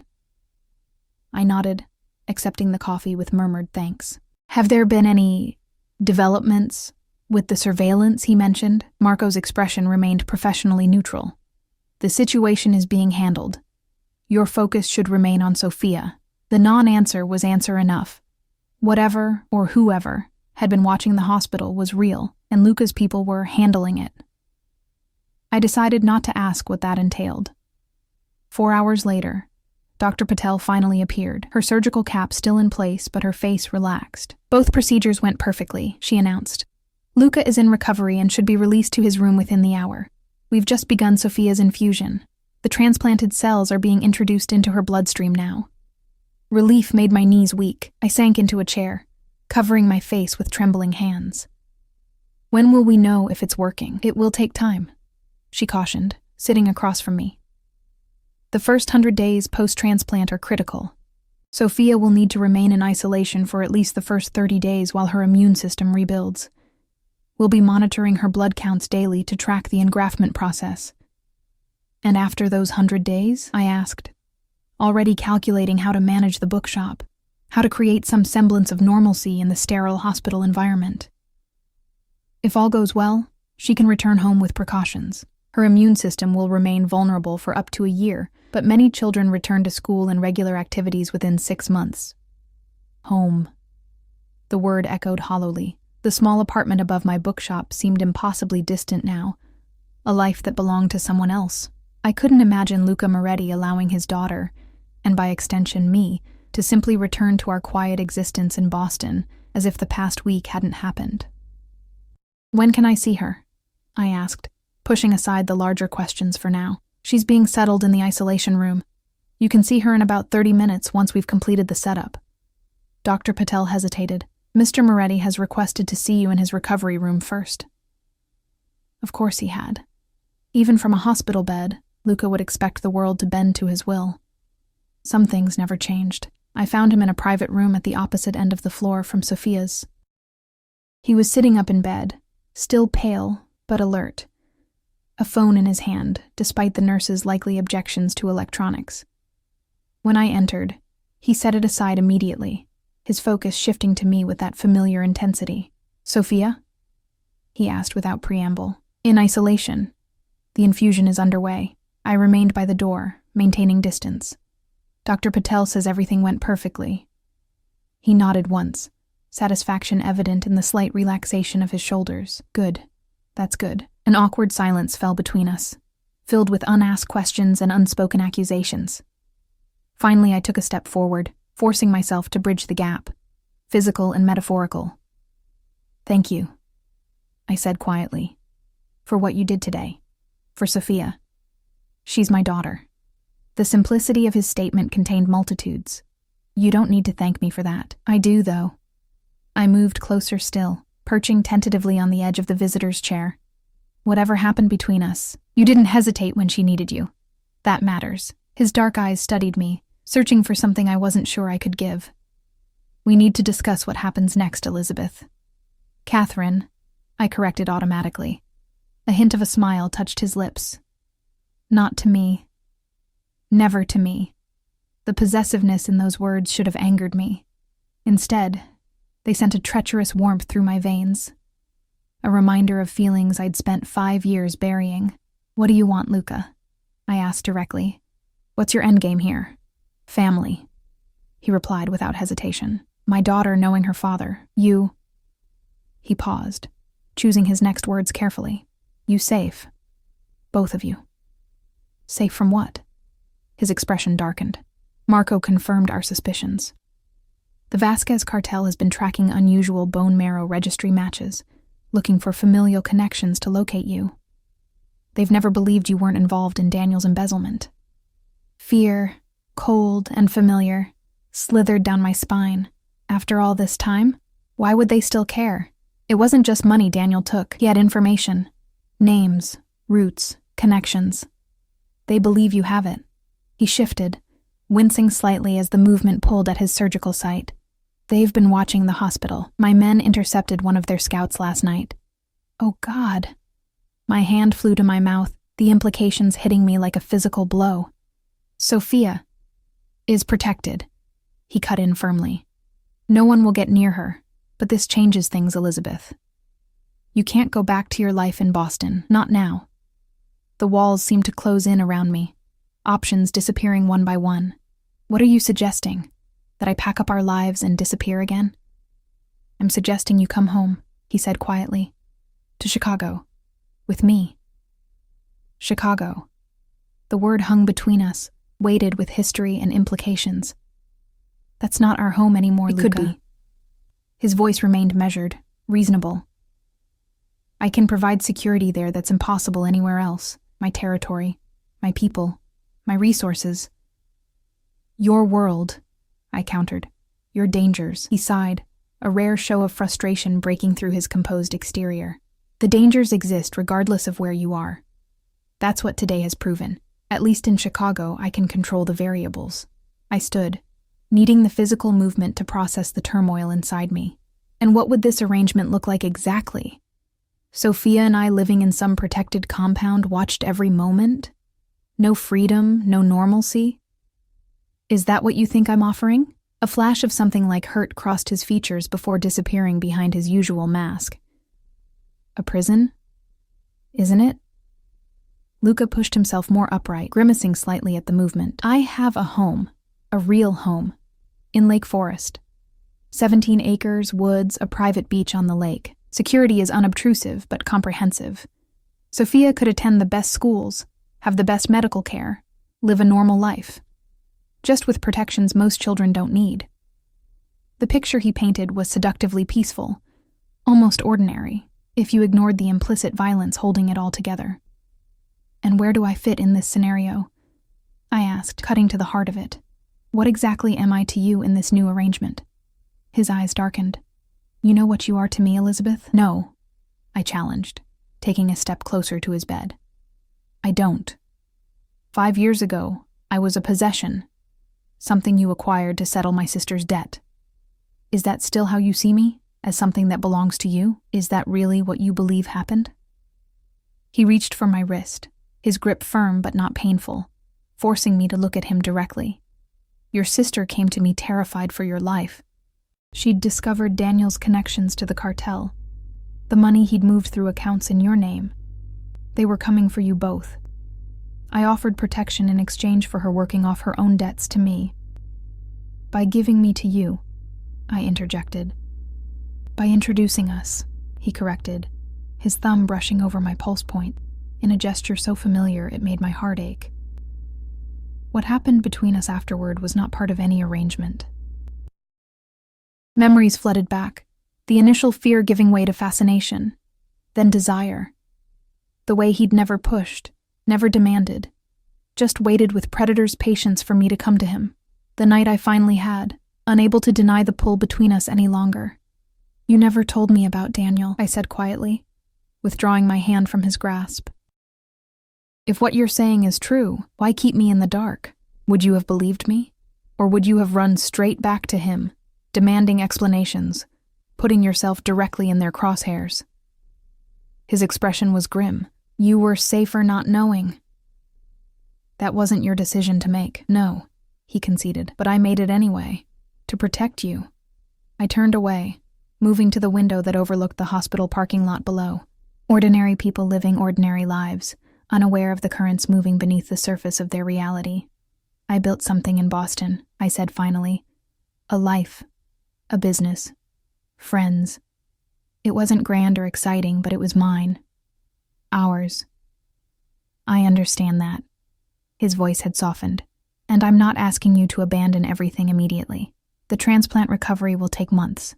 I nodded, accepting the coffee with murmured thanks. "Have there been any developments with the surveillance he mentioned?" Marco's expression remained professionally neutral. "The situation is being handled. Your focus should remain on Sophia." The non-answer was answer enough. Whatever, or whoever, had been watching the hospital was real, and Luca's people were handling it. I decided not to ask what that entailed. 4 hours later, Dr. Patel finally appeared, her surgical cap still in place but her face relaxed. "Both procedures went perfectly," she announced. "Luca is in recovery and should be released to his room within the hour. We've just begun Sophia's infusion. The transplanted cells are being introduced into her bloodstream now." Relief made my knees weak. I sank into a chair, covering my face with trembling hands. "When will we know if it's working?" "It will take time," she cautioned, sitting across from me. "The first 100 days post-transplant are critical. Sophia will need to remain in isolation for at least the first 30 days while her immune system rebuilds. We'll be monitoring her blood counts daily to track the engraftment process. And after those 100 days? I asked, already calculating how to manage the bookshop, how to create some semblance of normalcy in the sterile hospital environment. If all goes well, she can return home with precautions. Her immune system will remain vulnerable for up to a year, but many children return to school and regular activities within 6 months. Home. The word echoed hollowly. The small apartment above my bookshop seemed impossibly distant now, a life that belonged to someone else. I couldn't imagine Luca Moretti allowing his daughter, and by extension me, to simply return to our quiet existence in Boston as if the past week hadn't happened. When can I see her? I asked, pushing aside the larger questions for now. She's being settled in the isolation room. You can see her in about 30 minutes once we've completed the setup. Dr. Patel hesitated. Mr. Moretti has requested to see you in his recovery room first. Of course he had. Even from a hospital bed, Luca would expect the world to bend to his will. Some things never changed. I found him in a private room at the opposite end of the floor from Sophia's. He was sitting up in bed, still pale but alert, a phone in his hand, despite the nurse's likely objections to electronics. When I entered, he set it aside immediately, his focus shifting to me with that familiar intensity. Sophia? He asked without preamble. In isolation. The infusion is underway. I remained by the door, maintaining distance. Dr. Patel says everything went perfectly. He nodded once, satisfaction evident in the slight relaxation of his shoulders. Good. That's good. An awkward silence fell between us, filled with unasked questions and unspoken accusations. Finally, I took a step forward, forcing myself to bridge the gap, physical and metaphorical. Thank you, I said quietly, for what you did today. For Sophia. She's my daughter. The simplicity of his statement contained multitudes. You don't need to thank me for that. I do, though. I moved closer still, perching tentatively on the edge of the visitor's chair. Whatever happened between us, you didn't hesitate when she needed you. That matters. His dark eyes studied me, searching for something I wasn't sure I could give. We need to discuss what happens next, Elizabeth. Catherine, I corrected automatically. A hint of a smile touched his lips. Not to me. Never to me. The possessiveness in those words should have angered me. Instead, they sent a treacherous warmth through my veins. A reminder of feelings I'd spent 5 years burying. What do you want, Luca? I asked directly. What's your endgame here? Family, he replied without hesitation. My daughter knowing her father. You. He paused, choosing his next words carefully. You safe. Both of you. Safe from what? His expression darkened. Marco confirmed our suspicions. The Vasquez cartel has been tracking unusual bone marrow registry matches, looking for familial connections to locate you. They've never believed you weren't involved in Daniel's embezzlement. Fear, cold and familiar, slithered down my spine. After all this time, why would they still care? It wasn't just money Daniel took. He had information. Names, roots, connections. They believe you have it. He shifted, wincing slightly as the movement pulled at his surgical site. They've been watching the hospital. My men intercepted one of their scouts last night. Oh God. My hand flew to my mouth, the implications hitting me like a physical blow. Sophia is protected, he cut in firmly. No one will get near her, but this changes things, Elizabeth. You can't go back to your life in Boston, not now. The walls seem to close in around me, options disappearing one by one. What are you suggesting? That I pack up our lives and disappear again? I'm suggesting you come home, he said quietly. To Chicago. With me. Chicago. The word hung between us, weighted with history and implications. That's not our home anymore, Luca. It could be. His voice remained measured, reasonable. I can provide security there that's impossible anywhere else. My territory, my people, my resources. Your world, I countered. Your dangers, he sighed, a rare show of frustration breaking through his composed exterior. The dangers exist regardless of where you are. That's what today has proven. At least in Chicago, I can control the variables. I stood, needing the physical movement to process the turmoil inside me. And what would this arrangement look like exactly? Sophia and I living in some protected compound watched every moment? No freedom, no normalcy? Is that what you think I'm offering? A flash of something like hurt crossed his features before disappearing behind his usual mask. A prison? Isn't it? Luca pushed himself more upright, grimacing slightly at the movement. I have a home, a real home, in Lake Forest. 17 acres, woods, a private beach on the lake. Security is unobtrusive but comprehensive. Sophia could attend the best schools, have the best medical care, live a normal life. Just with protections most children don't need. The picture he painted was seductively peaceful, almost ordinary, if you ignored the implicit violence holding it all together. And where do I fit in this scenario? I asked, cutting to the heart of it. What exactly am I to you in this new arrangement? His eyes darkened. You know what you are to me, Elizabeth? No, I challenged, taking a step closer to his bed. I don't. 5 years ago, I was a possession, something you acquired to settle my sister's debt. Is that still how you see me? As something that belongs to you? Is that really what you believe happened? He reached for my wrist, his grip firm but not painful, forcing me to look at him directly. Your sister came to me terrified for your life. She'd discovered Daniel's connections to the cartel, the money he'd moved through accounts in your name. They were coming for you both. I offered protection in exchange for her working off her own debts to me. By giving me to you, I interjected. By introducing us, he corrected, his thumb brushing over my pulse point, in a gesture so familiar it made my heart ache. What happened between us afterward was not part of any arrangement. Memories flooded back, the initial fear giving way to fascination, then desire. The way he'd never pushed, never demanded, just waited with predator's patience for me to come to him. The night I finally had, unable to deny the pull between us any longer. You never told me about Daniel, I said quietly, withdrawing my hand from his grasp. If what you're saying is true, why keep me in the dark? Would you have believed me? Or would you have run straight back to him, demanding explanations, putting yourself directly in their crosshairs? His expression was grim. You were safer not knowing. That wasn't your decision to make. No, he conceded, but I made it anyway, to protect you. I turned away, moving to the window that overlooked the hospital parking lot below. Ordinary people living ordinary lives, unaware of the currents moving beneath the surface of their reality. I built something in Boston, I said finally. A life, a business, friends. It wasn't grand or exciting, but it was mine. Ours. I understand that. His voice had softened. And I'm not asking you to abandon everything immediately. The transplant recovery will take months.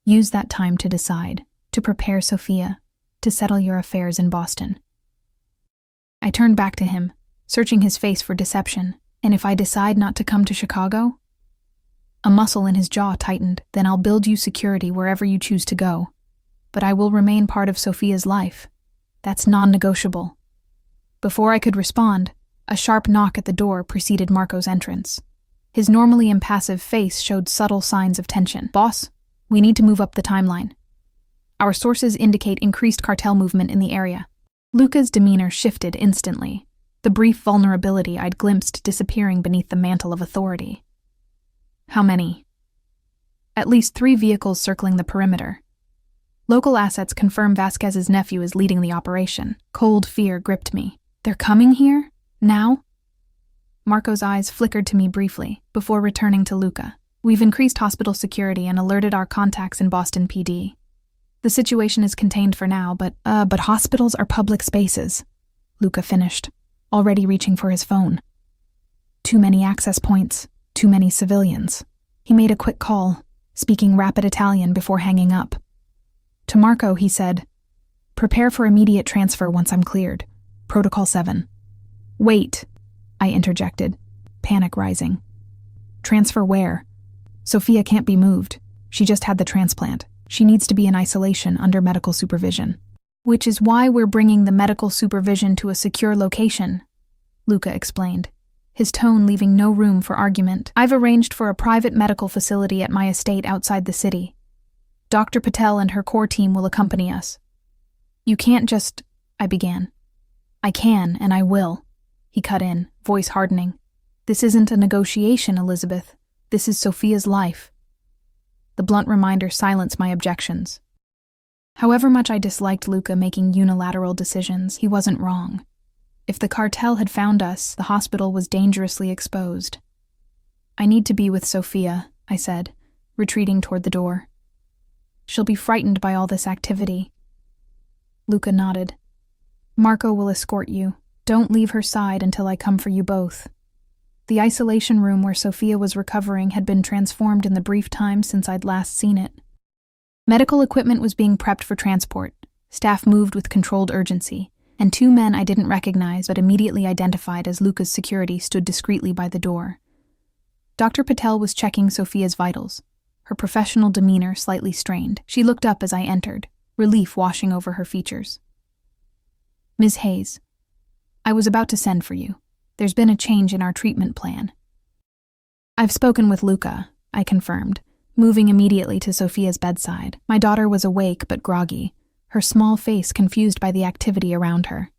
Use that time to decide, to prepare Sophia, to settle your affairs in Boston. I turned back to him, searching his face for deception. And if I decide not to come to Chicago? A muscle in his jaw tightened. Then I'll build you security wherever you choose to go. But I will remain part of Sophia's life. That's non-negotiable. Before I could respond, a sharp knock at the door preceded Marco's entrance. His normally impassive face showed subtle signs of tension. Boss, we need to move up the timeline. Our sources indicate increased cartel movement in the area. Luca's demeanor shifted instantly, the brief vulnerability I'd glimpsed disappearing beneath the mantle of authority. How many? At least 3 vehicles circling the perimeter. Local assets confirm Vasquez's nephew is leading the operation. Cold fear gripped me. They're coming here? Now? Marco's eyes flickered to me briefly, before returning to Luca. We've increased hospital security and alerted our contacts in Boston PD. The situation is contained for now, but hospitals are public spaces, Luca finished, already reaching for his phone. Too many access points, too many civilians. He made a quick call, speaking rapid Italian before hanging up. To Marco, he said, "Prepare for immediate transfer once I'm cleared. Protocol 7. Wait, I interjected, panic rising. Transfer where? Sophia can't be moved. She just had the transplant. She needs to be in isolation under medical supervision. Which is why we're bringing the medical supervision to a secure location, Luca explained, his tone leaving no room for argument. I've arranged for a private medical facility at my estate outside the city. Dr. Patel and her core team will accompany us. You can't just, I began. I can, and I will, he cut in, voice hardening. This isn't a negotiation, Elizabeth. This is Sophia's life. The blunt reminder silenced my objections. However much I disliked Luca making unilateral decisions, he wasn't wrong. If the cartel had found us, the hospital was dangerously exposed. I need to be with Sophia, I said, retreating toward the door. She'll be frightened by all this activity. Luca nodded. Marco will escort you. Don't leave her side until I come for you both. The isolation room where Sophia was recovering had been transformed in the brief time since I'd last seen it. Medical equipment was being prepped for transport. Staff moved with controlled urgency, and 2 men I didn't recognize but immediately identified as Luca's security stood discreetly by the door. Dr. Patel was checking Sophia's vitals, her professional demeanor slightly strained. She looked up as I entered, relief washing over her features. Ms. Hayes, I was about to send for you. There's been a change in our treatment plan. I've spoken with Luca, I confirmed, moving immediately to Sophia's bedside. My daughter was awake but groggy, her small face confused by the activity around her.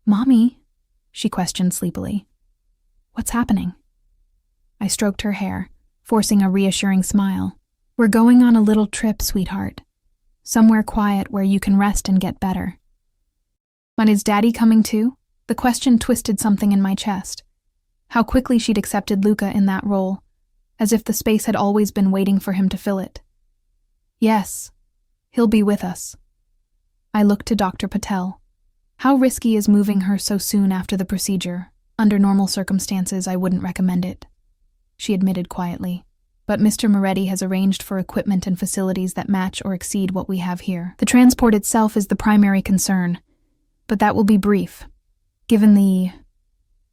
Mommy? She questioned sleepily. What's happening? I stroked her hair, forcing a reassuring smile. We're going on a little trip, sweetheart. Somewhere quiet where you can rest and get better. But is Daddy coming too? The question twisted something in my chest. How quickly she'd accepted Luca in that role, as if the space had always been waiting for him to fill it. Yes, he'll be with us. I looked to Dr. Patel. How risky is moving her so soon after the procedure? Under normal circumstances, I wouldn't recommend it, she admitted quietly. But Mr. Moretti has arranged for equipment and facilities that match or exceed what we have here. The transport itself is the primary concern, but that will be brief. Given the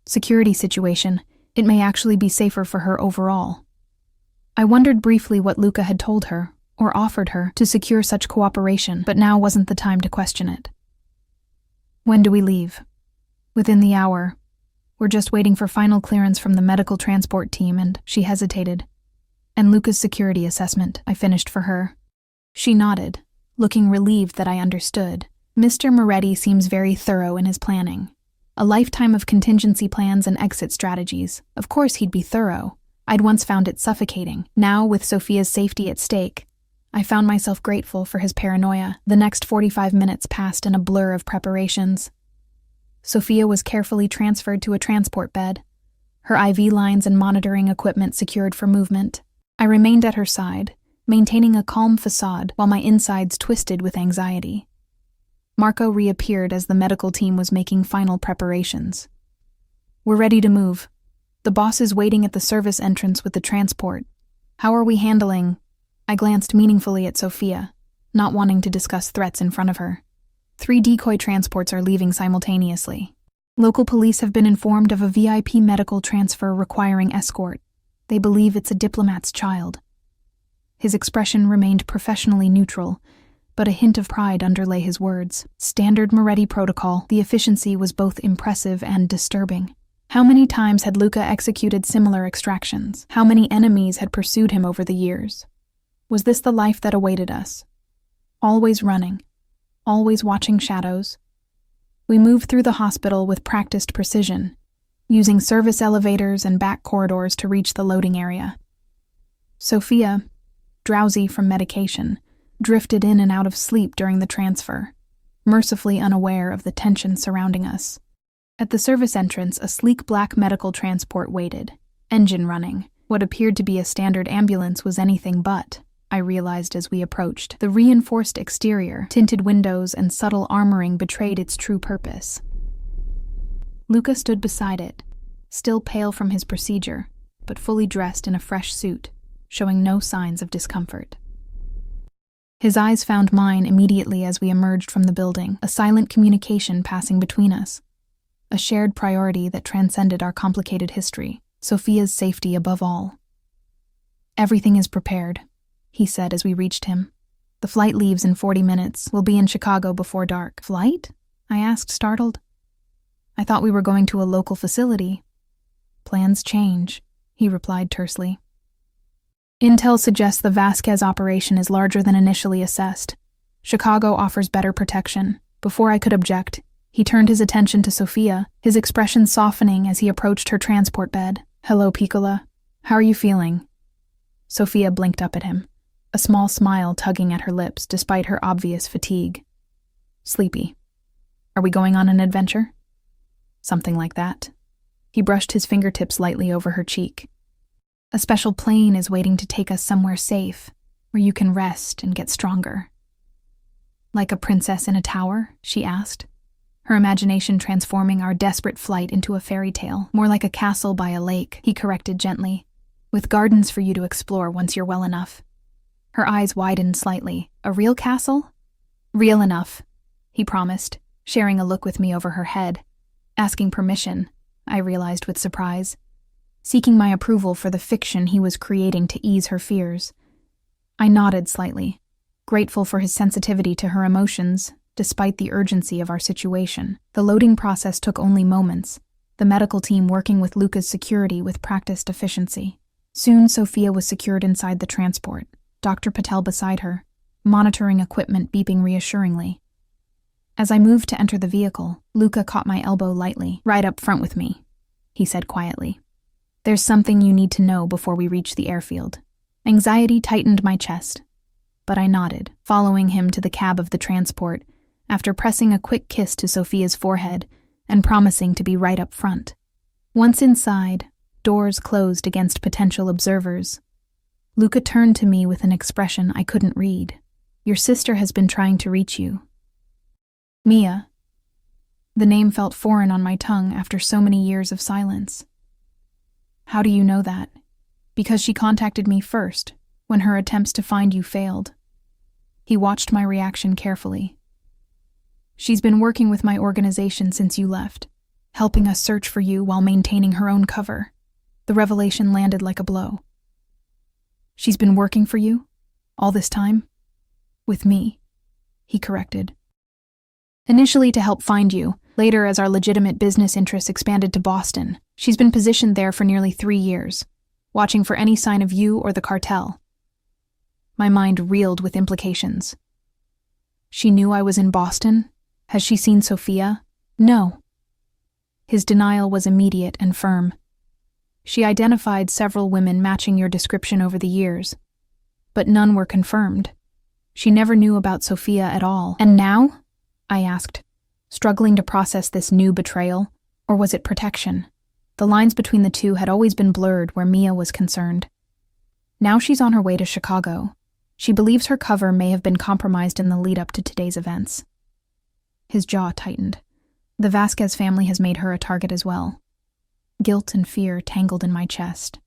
security situation, it may actually be safer for her overall. I wondered briefly what Luca had told her, or offered her, to secure such cooperation, but now wasn't the time to question it. When do we leave? Within the hour. We're just waiting for final clearance from the medical transport team and, she hesitated, and Luca's security assessment, I finished for her. She nodded, looking relieved that I understood. Mr. Moretti seems very thorough in his planning. A lifetime of contingency plans and exit strategies. Of course he'd be thorough. I'd once found it suffocating. Now, with Sophia's safety at stake, I found myself grateful for his paranoia. The next 45 minutes passed in a blur of preparations. Sophia was carefully transferred to a transport bed, her IV lines and monitoring equipment secured for movement. I remained at her side, maintaining a calm facade while my insides twisted with anxiety. Marco reappeared as the medical team was making final preparations. We're ready to move. The boss is waiting at the service entrance with the transport. How are we handling? I glanced meaningfully at Sophia, not wanting to discuss threats in front of her. 3 decoy transports are leaving simultaneously. Local police have been informed of a VIP medical transfer requiring escort. They believe it's a diplomat's child. His expression remained professionally neutral, but a hint of pride underlay his words. Standard Moretti protocol, the efficiency was both impressive and disturbing. How many times had Luca executed similar extractions? How many enemies had pursued him over the years? Was this the life that awaited us? Always running, always watching shadows. We moved through the hospital with practiced precision, using service elevators and back corridors to reach the loading area. Sophia, drowsy from medication, drifted in and out of sleep during the transfer, mercifully unaware of the tension surrounding us. At the service entrance, a sleek black medical transport waited, engine running. What appeared to be a standard ambulance was anything but, I realized as we approached. The reinforced exterior, tinted windows, and subtle armoring betrayed its true purpose. Luca stood beside it, still pale from his procedure, but fully dressed in a fresh suit, showing no signs of discomfort. His eyes found mine immediately as we emerged from the building, a silent communication passing between us. A shared priority that transcended our complicated history, Sophia's safety above all. Everything is prepared, he said as we reached him. The flight leaves in 40 minutes. We'll be in Chicago before dark. Flight? I asked, startled. I thought we were going to a local facility. Plans change, he replied tersely. Intel suggests the Vasquez operation is larger than initially assessed. Chicago offers better protection. Before I could object, he turned his attention to Sophia, his expression softening as he approached her transport bed. "Hello, Piccola. How are you feeling?" Sophia blinked up at him, a small smile tugging at her lips despite her obvious fatigue. "Sleepy. Are we going on an adventure?" "Something like that." He brushed his fingertips lightly over her cheek. "A special plane is waiting to take us somewhere safe, where you can rest and get stronger." "Like a princess in a tower?" she asked, her imagination transforming our desperate flight into a fairy tale. "More like a castle by a lake," he corrected gently, "with gardens for you to explore once you're well enough." Her eyes widened slightly. "A real castle?" "Real enough," he promised, sharing a look with me over her head. Asking permission, I realized with surprise. Seeking my approval for the fiction he was creating to ease her fears. I nodded slightly, grateful for his sensitivity to her emotions, despite the urgency of our situation. The loading process took only moments, the medical team working with Luca's security with practiced efficiency. Soon, Sophia was secured inside the transport, Dr. Patel beside her, monitoring equipment beeping reassuringly. As I moved to enter the vehicle, Luca caught my elbow lightly. "Right up front with me," he said quietly. "There's something you need to know before we reach the airfield." Anxiety tightened my chest, but I nodded, following him to the cab of the transport, after pressing a quick kiss to Sophia's forehead and promising to be right up front. Once inside, doors closed against potential observers. Luca turned to me with an expression I couldn't read. "Your sister has been trying to reach you." Mia. The name felt foreign on my tongue after so many years of silence. "How do you know that?" "Because she contacted me first, when her attempts to find you failed." He watched my reaction carefully. "She's been working with my organization since you left, helping us search for you while maintaining her own cover." The revelation landed like a blow. "She's been working for you? All this time?" "With me," he corrected. "Initially to help find you, later as our legitimate business interests expanded to Boston. She's been positioned there for nearly 3 years, watching for any sign of you or the cartel." My mind reeled with implications. "She knew I was in Boston? Has she seen Sophia?" "No." His denial was immediate and firm. "She identified several women matching your description over the years, but none were confirmed. She never knew about Sophia at all." "And now?" I asked, struggling to process this new betrayal, or was it protection? The lines between the two had always been blurred where Mia was concerned. "Now she's on her way to Chicago. She believes her cover may have been compromised in the lead-up to today's events." His jaw tightened. The Vasquez family has made her a target as well. Guilt and fear tangled in my chest.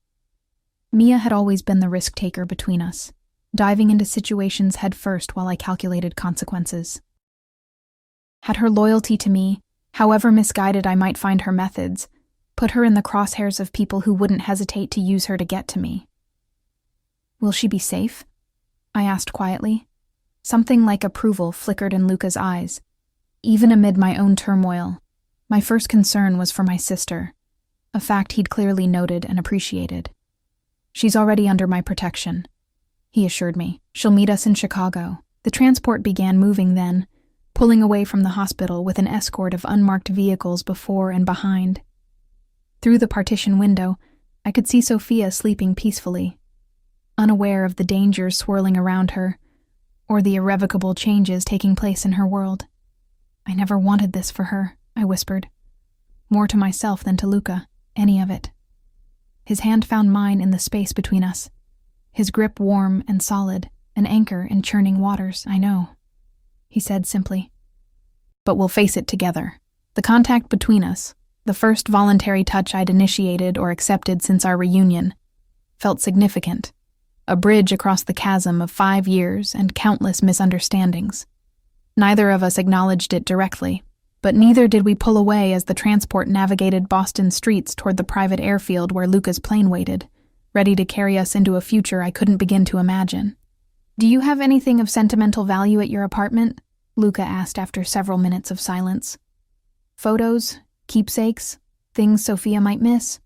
Mia had always been the risk-taker between us, diving into situations head first while I calculated consequences. Had her loyalty to me, however misguided I might find her methods, put her in the crosshairs of people who wouldn't hesitate to use her to get to me. "Will she be safe?" I asked quietly. Something like approval flickered in Luca's eyes. Even amid my own turmoil, my first concern was for my sister, a fact he'd clearly noted and appreciated. "She's already under my protection," he assured me. "She'll meet us in Chicago." The transport began moving then, pulling away from the hospital with an escort of unmarked vehicles before and behind. Through the partition window, I could see Sophia sleeping peacefully, unaware of the dangers swirling around her, or the irrevocable changes taking place in her world. "I never wanted this for her," I whispered. More to myself than to Luca, any of it. His hand found mine in the space between us, his grip warm and solid, an anchor in churning waters. "I know," he said simply. "But we'll face it together." The contact between us, the first voluntary touch I'd initiated or accepted since our reunion, felt significant, a bridge across the chasm of 5 years and countless misunderstandings. Neither of us acknowledged it directly, but neither did we pull away as the transport navigated Boston streets toward the private airfield where Luca's plane waited, ready to carry us into a future I couldn't begin to imagine. "Do you have anything of sentimental value at your apartment?" Luca asked after several minutes of silence. "Photos? Keepsakes? Things Sophia might miss?"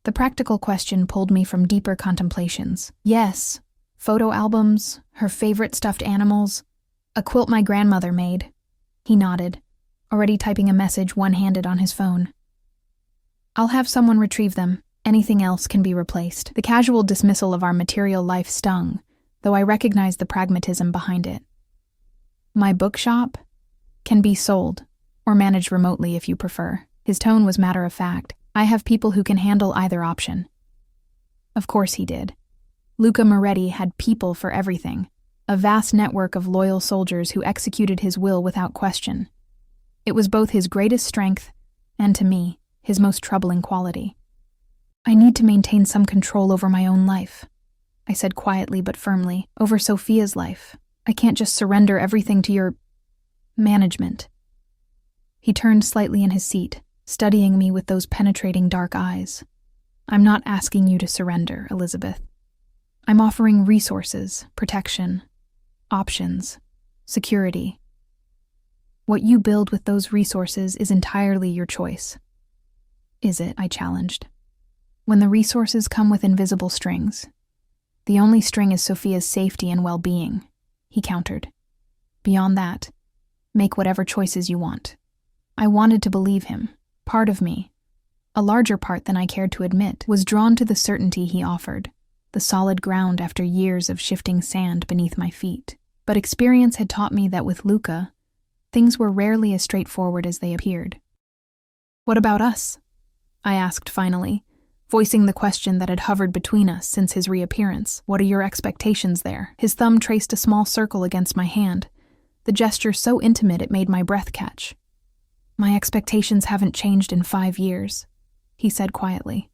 The practical question pulled me from deeper contemplations. Yes, photo albums, her favorite stuffed animals, A quilt my grandmother made. He nodded, already typing a message one-handed on his phone. I'll have someone retrieve them. Anything else can be replaced. The casual dismissal of our material life stung, though I recognized the pragmatism behind it. My bookshop can be sold, or managed remotely if you prefer. His tone was matter-of-fact. I have people who can handle either option. Of course he did. Luca Moretti had people for everything, a vast network of loyal soldiers who executed his will without question. It was both his greatest strength and, to me, his most troubling quality. I need to maintain some control over my own life, I said quietly but firmly, over Sophia's life. I can't just surrender everything to your management. He turned slightly in his seat, studying me with those penetrating dark eyes. I'm not asking you to surrender, Elizabeth. I'm offering resources, protection, options, security. What you build with those resources is entirely your choice. Is it? I challenged. When the resources come with invisible strings, the only string is Sophia's safety and well-being, he countered. Beyond that, make whatever choices you want. I wanted to believe him. Part of me, a larger part than I cared to admit, was drawn to the certainty he offered, the solid ground after years of shifting sand beneath my feet. But experience had taught me that with Luca, things were rarely as straightforward as they appeared. What about us? I asked finally, voicing the question that had hovered between us since his reappearance. What are your expectations there? His thumb traced a small circle against my hand, the gesture so intimate it made my breath catch. My expectations haven't changed in 5 years, he said quietly.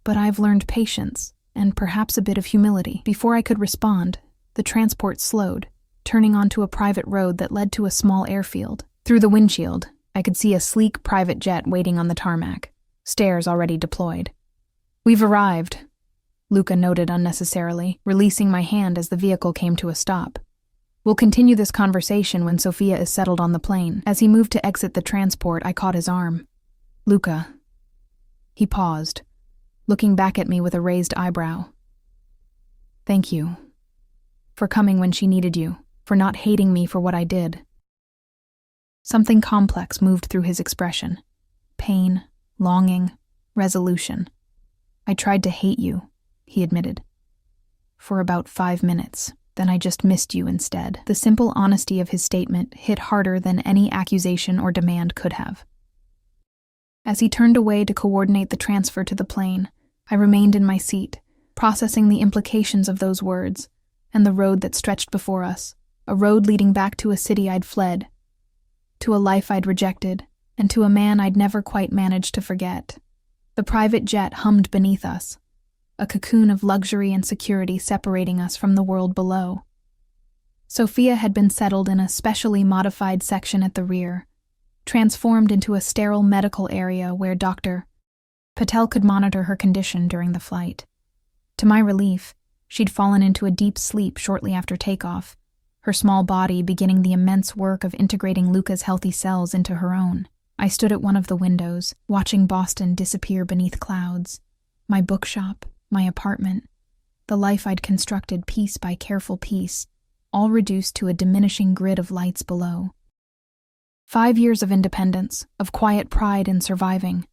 But I've learned patience, and perhaps a bit of humility. Before I could respond, the transport slowed, turning onto a private road that led to a small airfield. Through the windshield, I could see a sleek private jet waiting on the tarmac, stairs already deployed. We've arrived, Luca noted unnecessarily, releasing my hand as the vehicle came to a stop. We'll continue this conversation when Sophia is settled on the plane. As he moved to exit the transport, I caught his arm. Luca. He paused, looking back at me with a raised eyebrow. Thank you. For coming when she needed you, for not hating me for what I did. Something complex moved through his expression. Pain, longing, resolution. I tried to hate you, he admitted. For about 5 minutes. Then I just missed you instead. The simple honesty of his statement hit harder than any accusation or demand could have. As he turned away to coordinate the transfer to the plane, I remained in my seat, processing the implications of those words, and the road that stretched before us, a road leading back to a city I'd fled, to a life I'd rejected, and to a man I'd never quite managed to forget. The private jet hummed beneath us, a cocoon of luxury and security separating us from the world below. Sophia had been settled in a specially modified section at the rear, transformed into a sterile medical area where Dr. Patel could monitor her condition during the flight. To my relief, she'd fallen into a deep sleep shortly after takeoff, her small body beginning the immense work of integrating Luca's healthy cells into her own. I stood at one of the windows, watching Boston disappear beneath clouds. My bookshop, my apartment, the life I'd constructed piece by careful piece, all reduced to a diminishing grid of lights below. 5 years of independence, of quiet pride in surviving,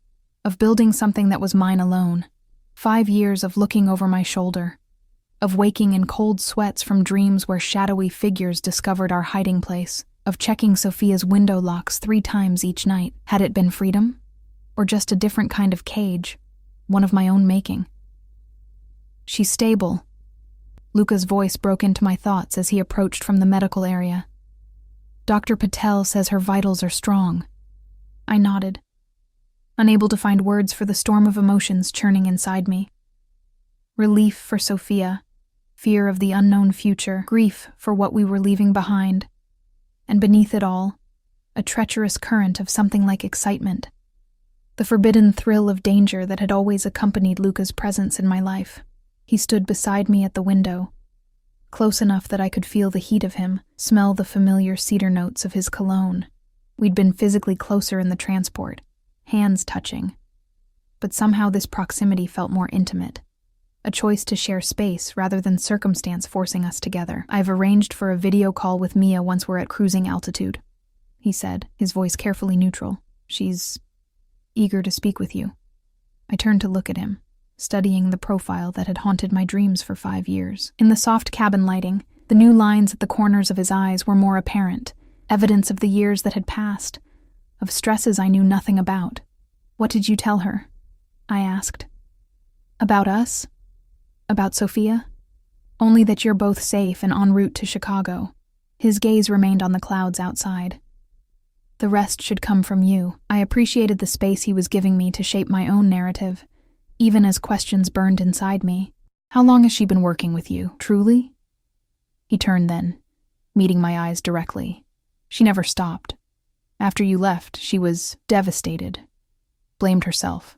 of building something that was mine alone. 5 years of looking over my shoulder, of waking in cold sweats from dreams where shadowy figures discovered our hiding place, of checking Sophia's window locks 3 times each night. Had it been freedom? Or just a different kind of cage, one of my own making? She's stable. Luca's voice broke into my thoughts as he approached from the medical area. Dr. Patel says her vitals are strong. I nodded, unable to find words for the storm of emotions churning inside me. Relief for Sophia, fear of the unknown future, grief for what we were leaving behind, and beneath it all, a treacherous current of something like excitement, the forbidden thrill of danger that had always accompanied Luca's presence in my life. He stood beside me at the window, close enough that I could feel the heat of him, smell the familiar cedar notes of his cologne. We'd been physically closer in the transport, hands touching, but somehow this proximity felt more intimate. a choice to share space rather than circumstance forcing us together. I've arranged for a video call with Mia once we're at cruising altitude, he said, his voice carefully neutral. She's eager to speak with you. I turned to look at him, studying the profile that had haunted my dreams for 5 years. In the soft cabin lighting, the new lines at the corners of his eyes were more apparent, evidence of the years that had passed, of stresses I knew nothing about. What did you tell her? I asked. About us? About Sophia? Only that you're both safe and en route to Chicago. His gaze remained on the clouds outside. The rest should come from you. I appreciated the space he was giving me to shape my own narrative, even as questions burned inside me. How long has she been working with you, truly? He turned then, meeting my eyes directly. She never stopped. After you left, she was devastated. Blamed herself.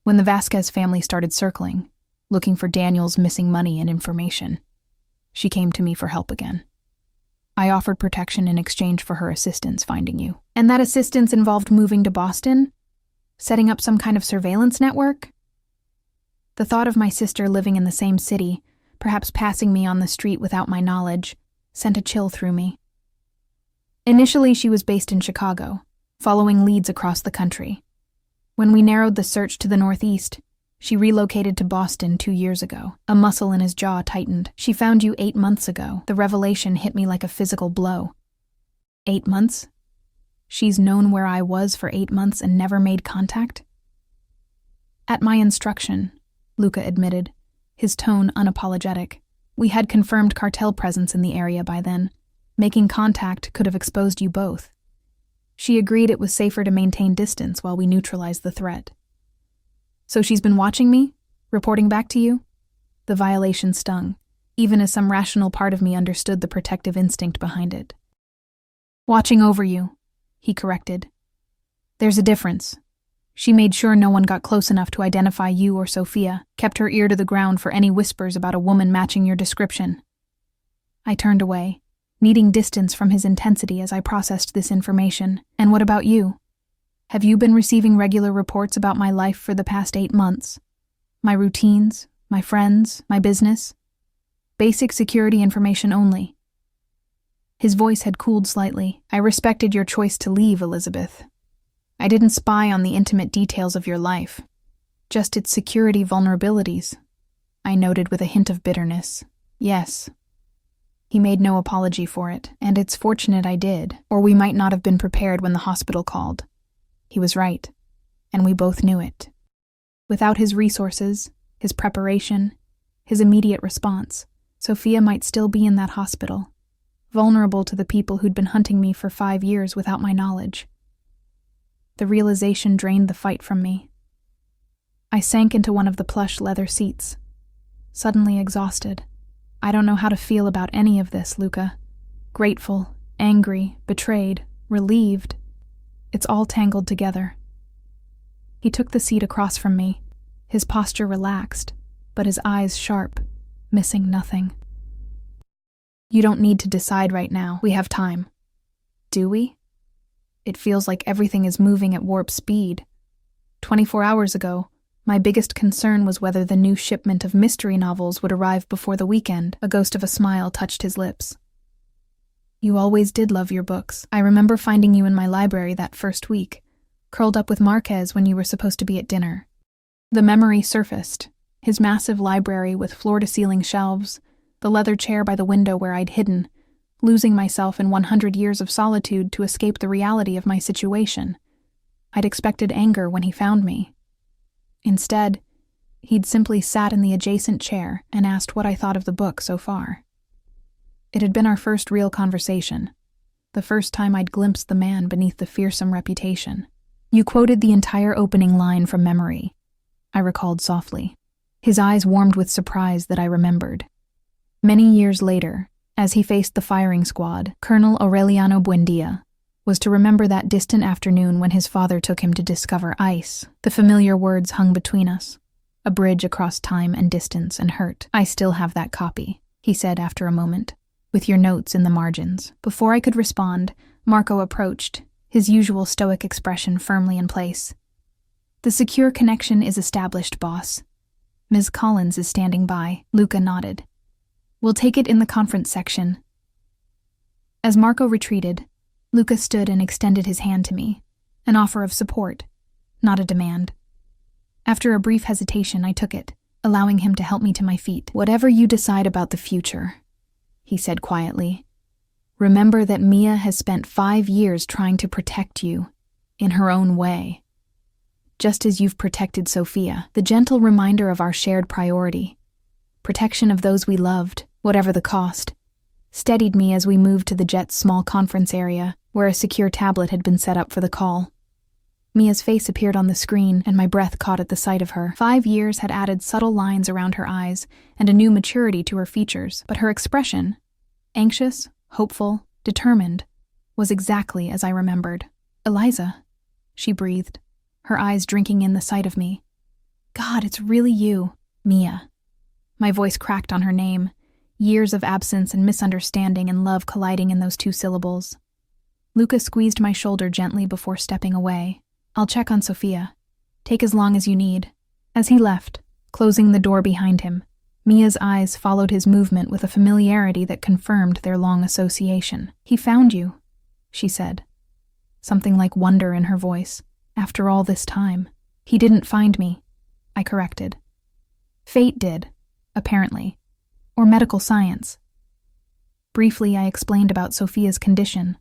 When the Vasquez family started circling, looking for Daniel's missing money and information, she came to me for help again. I offered protection in exchange for her assistance finding you. And that assistance involved moving to Boston? Setting up some kind of surveillance network? The thought of my sister living in the same city, perhaps passing me on the street without my knowledge, sent a chill through me. Initially, she was based in Chicago, following leads across the country. When we narrowed the search to the Northeast, she relocated to Boston 2 years ago. A muscle in his jaw tightened. She found you 8 months ago. The revelation hit me like a physical blow. 8 months? She's known where I was for 8 months and never made contact? At my instruction, Luca admitted, his tone unapologetic. We had confirmed cartel presence in the area by then. Making contact could have exposed you both. She agreed it was safer to maintain distance while we neutralized the threat. So she's been watching me? Reporting back to you? The violation stung, even as some rational part of me understood the protective instinct behind it. Watching over you, he corrected. There's a difference. She made sure no one got close enough to identify you or Sophia, kept her ear to the ground for any whispers about a woman matching your description. I turned away, needing distance from his intensity as I processed this information. And what about you? Have you been receiving regular reports about my life for the past 8 months? My routines, my friends, my business? Basic security information only. His voice had cooled slightly. I respected your choice to leave, Elizabeth. I didn't spy on the intimate details of your life, just its security vulnerabilities. I noted with a hint of bitterness. Yes. He made no apology for it, and it's fortunate I did, or we might not have been prepared when the hospital called. He was right, and we both knew it. Without his resources, his preparation, his immediate response, Sophia might still be in that hospital, vulnerable to the people who'd been hunting me for 5 years without my knowledge. The realization drained the fight from me. I sank into one of the plush leather seats, suddenly exhausted. I don't know how to feel about any of this, Luca. Grateful, angry, betrayed, relieved. It's all tangled together. He took the seat across from me, his posture relaxed, but his eyes sharp, missing nothing. You don't need to decide right now. We have time. Do we? It feels like everything is moving at warp speed. 24 hours ago, my biggest concern was whether the new shipment of mystery novels would arrive before the weekend. A ghost of a smile touched his lips. You always did love your books. I remember finding you in my library that first week, curled up with Marquez when you were supposed to be at dinner. The memory surfaced, his massive library with floor-to-ceiling shelves, the leather chair by the window where I'd hidden, losing myself in 100 years of solitude to escape the reality of my situation. I'd expected anger when he found me. Instead, he'd simply sat in the adjacent chair and asked what I thought of the book so far. It had been our first real conversation, the first time I'd glimpsed the man beneath the fearsome reputation. You quoted the entire opening line from memory, I recalled softly. His eyes warmed with surprise that I remembered. Many years later, as he faced the firing squad, Colonel Aureliano Buendia was to remember that distant afternoon when his father took him to discover ice. The familiar words hung between us, a bridge across time and distance and hurt. I still have that copy, he said after a moment, with your notes in the margins. Before I could respond, Marco approached, his usual stoic expression firmly in place. The secure connection is established, boss. Ms. Collins is standing by. Luca nodded. We'll take it in the conference section. As Marco retreated, Luca stood and extended his hand to me, an offer of support, not a demand. After a brief hesitation, I took it, allowing him to help me to my feet. Whatever you decide about the future, he said quietly, remember that Mia has spent 5 years trying to protect you, in her own way. Just as you've protected Sophia, the gentle reminder of our shared priority, protection of those we loved, whatever the cost, steadied me as we moved to the jet's small conference area, where a secure tablet had been set up for the call. Mia's face appeared on the screen, and my breath caught at the sight of her. 5 years had added subtle lines around her eyes and a new maturity to her features, but her expression, anxious, hopeful, determined, was exactly as I remembered. Eliza, she breathed, her eyes drinking in the sight of me. God, it's really you, Mia. My voice cracked on her name, years of absence and misunderstanding and love colliding in those 2 syllables. Luca squeezed my shoulder gently before stepping away. I'll check on Sophia. Take as long as you need. As he left, closing the door behind him, Mia's eyes followed his movement with a familiarity that confirmed their long association. He found you, she said, something like wonder in her voice. After all this time. He didn't find me, I corrected. Fate did, apparently, or medical science. Briefly, I explained about Sophia's condition,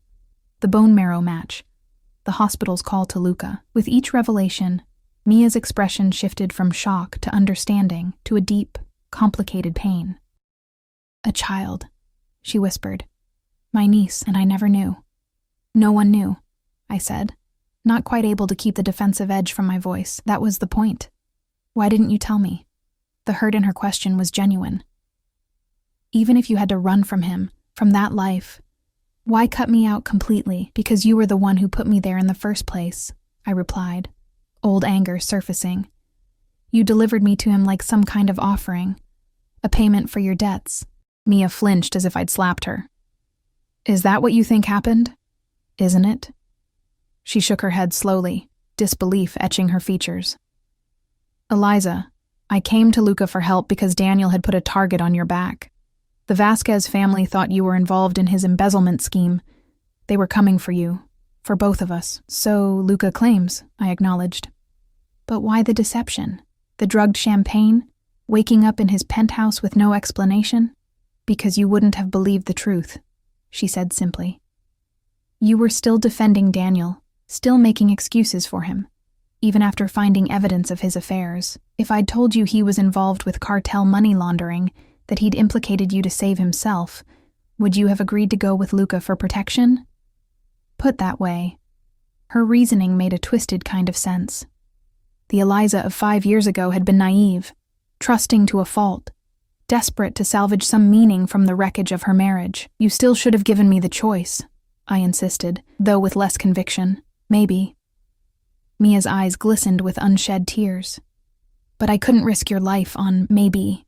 the bone marrow match, the hospital's call to Luca. With each revelation, Mia's expression shifted from shock to understanding to a deep, complicated pain. A child, she whispered. My niece, and I never knew. No one knew, I said, not quite able to keep the defensive edge from my voice. That was the point. Why didn't you tell me? The hurt in her question was genuine. Even if you had to run from him, from that life, why cut me out completely? Because you were the one who put me there in the first place, I replied, old anger surfacing. You delivered me to him like some kind of offering, a payment for your debts. Mia flinched as if I'd slapped her. Is that what you think happened? Isn't it? She shook her head slowly, disbelief etching her features. Eliza, I came to Luca for help because Daniel had put a target on your back. The Vasquez family thought you were involved in his embezzlement scheme. They were coming for you, for both of us. So Luca claims, I acknowledged. But why the deception? The drugged champagne? Waking up in his penthouse with no explanation? Because you wouldn't have believed the truth, she said simply. You were still defending Daniel, still making excuses for him, even after finding evidence of his affairs. If I'd told you he was involved with cartel money laundering, that he'd implicated you to save himself, would you have agreed to go with Luca for protection? Put that way, her reasoning made a twisted kind of sense. The Eliza of 5 years ago had been naive, trusting to a fault, desperate to salvage some meaning from the wreckage of her marriage. You still should have given me the choice, I insisted, though with less conviction. Maybe. Mia's eyes glistened with unshed tears. But I couldn't risk your life on maybe.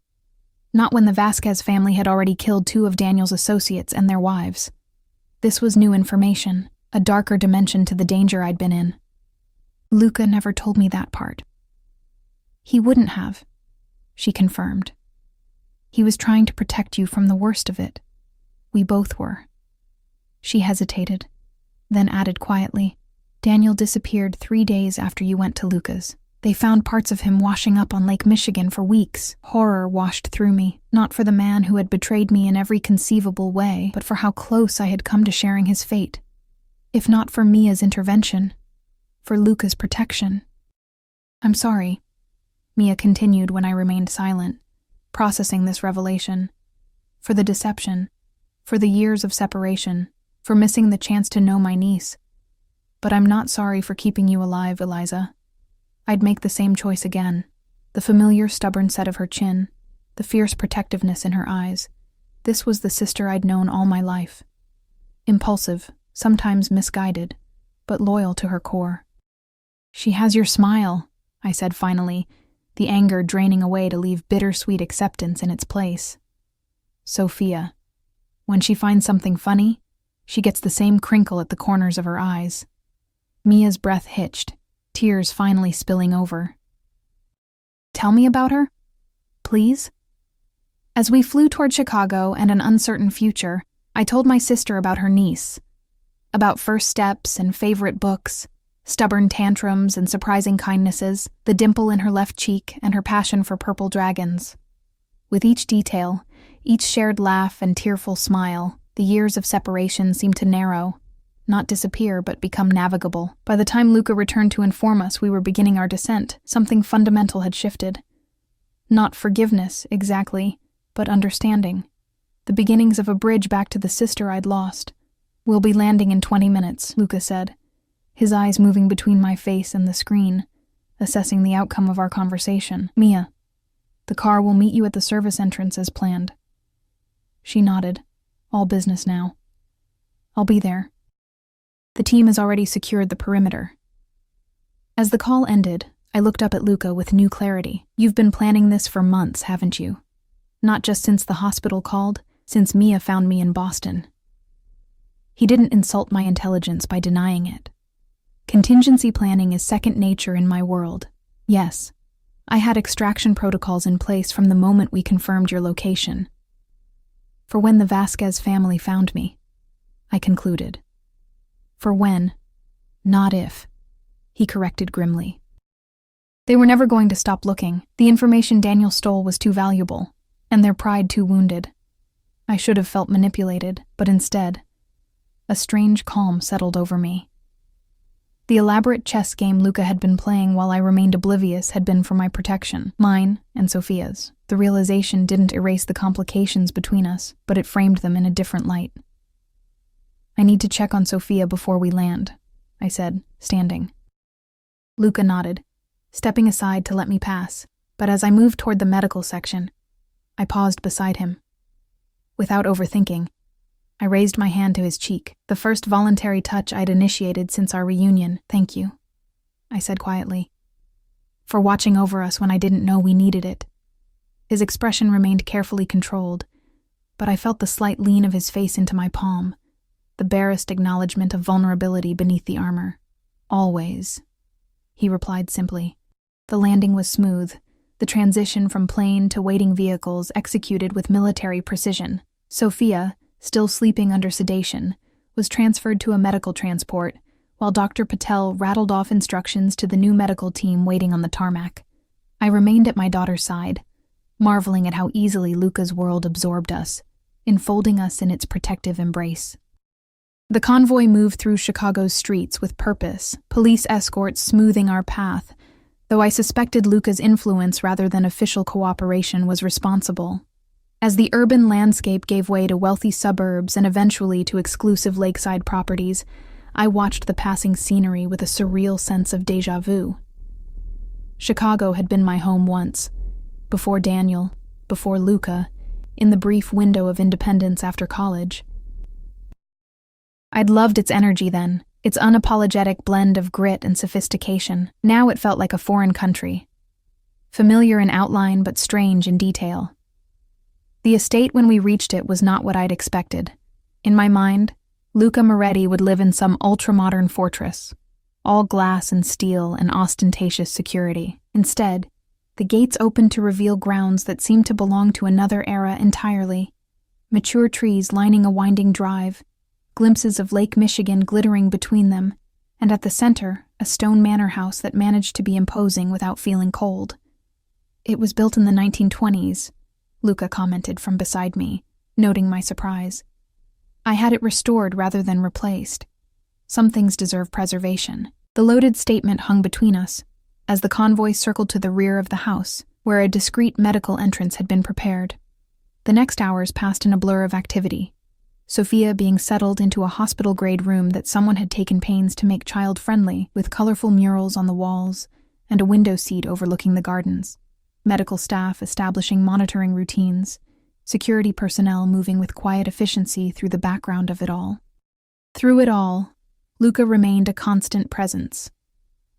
Not when the Vasquez family had already killed 2 of Daniel's associates and their wives. This was new information, a darker dimension to the danger I'd been in. Luca never told me that part. He wouldn't have, she confirmed. He was trying to protect you from the worst of it. We both were. She hesitated, then added quietly, Daniel disappeared 3 days after you went to Luca's. They found parts of him washing up on Lake Michigan for weeks. Horror washed through me, not for the man who had betrayed me in every conceivable way, but for how close I had come to sharing his fate. If not for Mia's intervention, for Luca's protection. I'm sorry, Mia continued when I remained silent, processing this revelation. For the deception, for the years of separation, for missing the chance to know my niece. But I'm not sorry for keeping you alive, Eliza. I'd make the same choice again. The familiar stubborn set of her chin, the fierce protectiveness in her eyes. This was the sister I'd known all my life. Impulsive, sometimes misguided, but loyal to her core. She has your smile, I said finally, the anger draining away to leave bittersweet acceptance in its place. Sophia. When she finds something funny, she gets the same crinkle at the corners of her eyes. Mia's breath hitched, tears finally spilling over. Tell me about her? Please? As we flew toward Chicago and an uncertain future, I told my sister about her niece, about first steps and favorite books, stubborn tantrums and surprising kindnesses, the dimple in her left cheek and her passion for purple dragons. With each detail, each shared laugh and tearful smile, the years of separation seemed to narrow, not disappear but become navigable. By the time Luca returned to inform us we were beginning our descent, something fundamental had shifted. Not forgiveness, exactly, but understanding. The beginnings of a bridge back to the sister I'd lost. "We'll be landing in 20 minutes, Luca said, his eyes moving between my face and the screen, assessing the outcome of our conversation. "Mia, the car will meet you at the service entrance as planned." She nodded. "All business now." "I'll be there. The team has already secured the perimeter." As the call ended, I looked up at Luca with new clarity. "You've been planning this for months, haven't you? Not just since the hospital called, since Mia found me in Boston." He didn't insult my intelligence by denying it. "Contingency planning is second nature in my world. Yes, I had extraction protocols in place from the moment we confirmed your location. For when the Vasquez family found me," I concluded. "For when, not if," he corrected grimly. They were never going to stop looking. The information Daniel stole was too valuable, and their pride too wounded. I should have felt manipulated, but instead, a strange calm settled over me. The elaborate chess game Luca had been playing while I remained oblivious had been for my protection, mine and Sophia's. The realization didn't erase the complications between us, but it framed them in a different light. "I need to check on Sophia before we land," I said, standing. Luca nodded, stepping aside to let me pass, but as I moved toward the medical section, I paused beside him. Without overthinking, I raised my hand to his cheek, the first voluntary touch I'd initiated since our reunion. "Thank you," I said quietly, "for watching over us when I didn't know we needed it." His expression remained carefully controlled, but I felt the slight lean of his face into my palm, the barest acknowledgement of vulnerability beneath the armor. "Always," he replied simply. The landing was smooth, the transition from plane to waiting vehicles executed with military precision. Sophia, still sleeping under sedation, was transferred to a medical transport, while Dr. Patel rattled off instructions to the new medical team waiting on the tarmac. I remained at my daughter's side, marveling at how easily Luca's world absorbed us, enfolding us in its protective embrace. The convoy moved through Chicago's streets with purpose, police escorts smoothing our path, though I suspected Luca's influence rather than official cooperation was responsible. As the urban landscape gave way to wealthy suburbs and eventually to exclusive lakeside properties, I watched the passing scenery with a surreal sense of déjà vu. Chicago had been my home once, before Daniel, before Luca, in the brief window of independence after college. I'd loved its energy then, its unapologetic blend of grit and sophistication. Now it felt like a foreign country, familiar in outline but strange in detail. The estate when we reached it was not what I'd expected. In my mind, Luca Moretti would live in some ultra-modern fortress, all glass and steel and ostentatious security. Instead, the gates opened to reveal grounds that seemed to belong to another era entirely. Mature trees lining a winding drive, glimpses of Lake Michigan glittering between them, and at the center, a stone manor house that managed to be imposing without feeling cold. "It was built in the 1920s, Luca commented from beside me, noting my surprise. "I had it restored rather than replaced. Some things deserve preservation." The loaded statement hung between us, as the convoy circled to the rear of the house, where a discreet medical entrance had been prepared. The next hours passed in a blur of activity, Sophia being settled into a hospital-grade room that someone had taken pains to make child-friendly, with colorful murals on the walls and a window seat overlooking the gardens. Medical staff establishing monitoring routines, security personnel moving with quiet efficiency through the background of it all. Through it all, Luca remained a constant presence,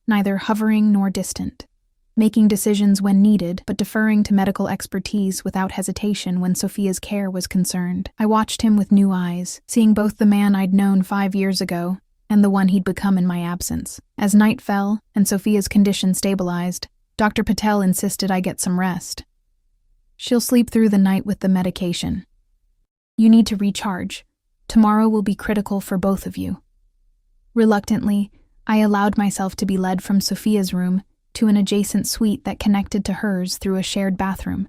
neither hovering nor distant, making decisions when needed but deferring to medical expertise without hesitation when Sophia's care was concerned. I watched him with new eyes, seeing both the man I'd known 5 years ago and the one he'd become in my absence. As night fell and Sophia's condition stabilized, Dr. Patel insisted I get some rest. She'll sleep through the night with the medication. You need to recharge. Tomorrow will be critical for both of you. Reluctantly, I allowed myself to be led from Sophia's room to an adjacent suite that connected to hers through a shared bathroom.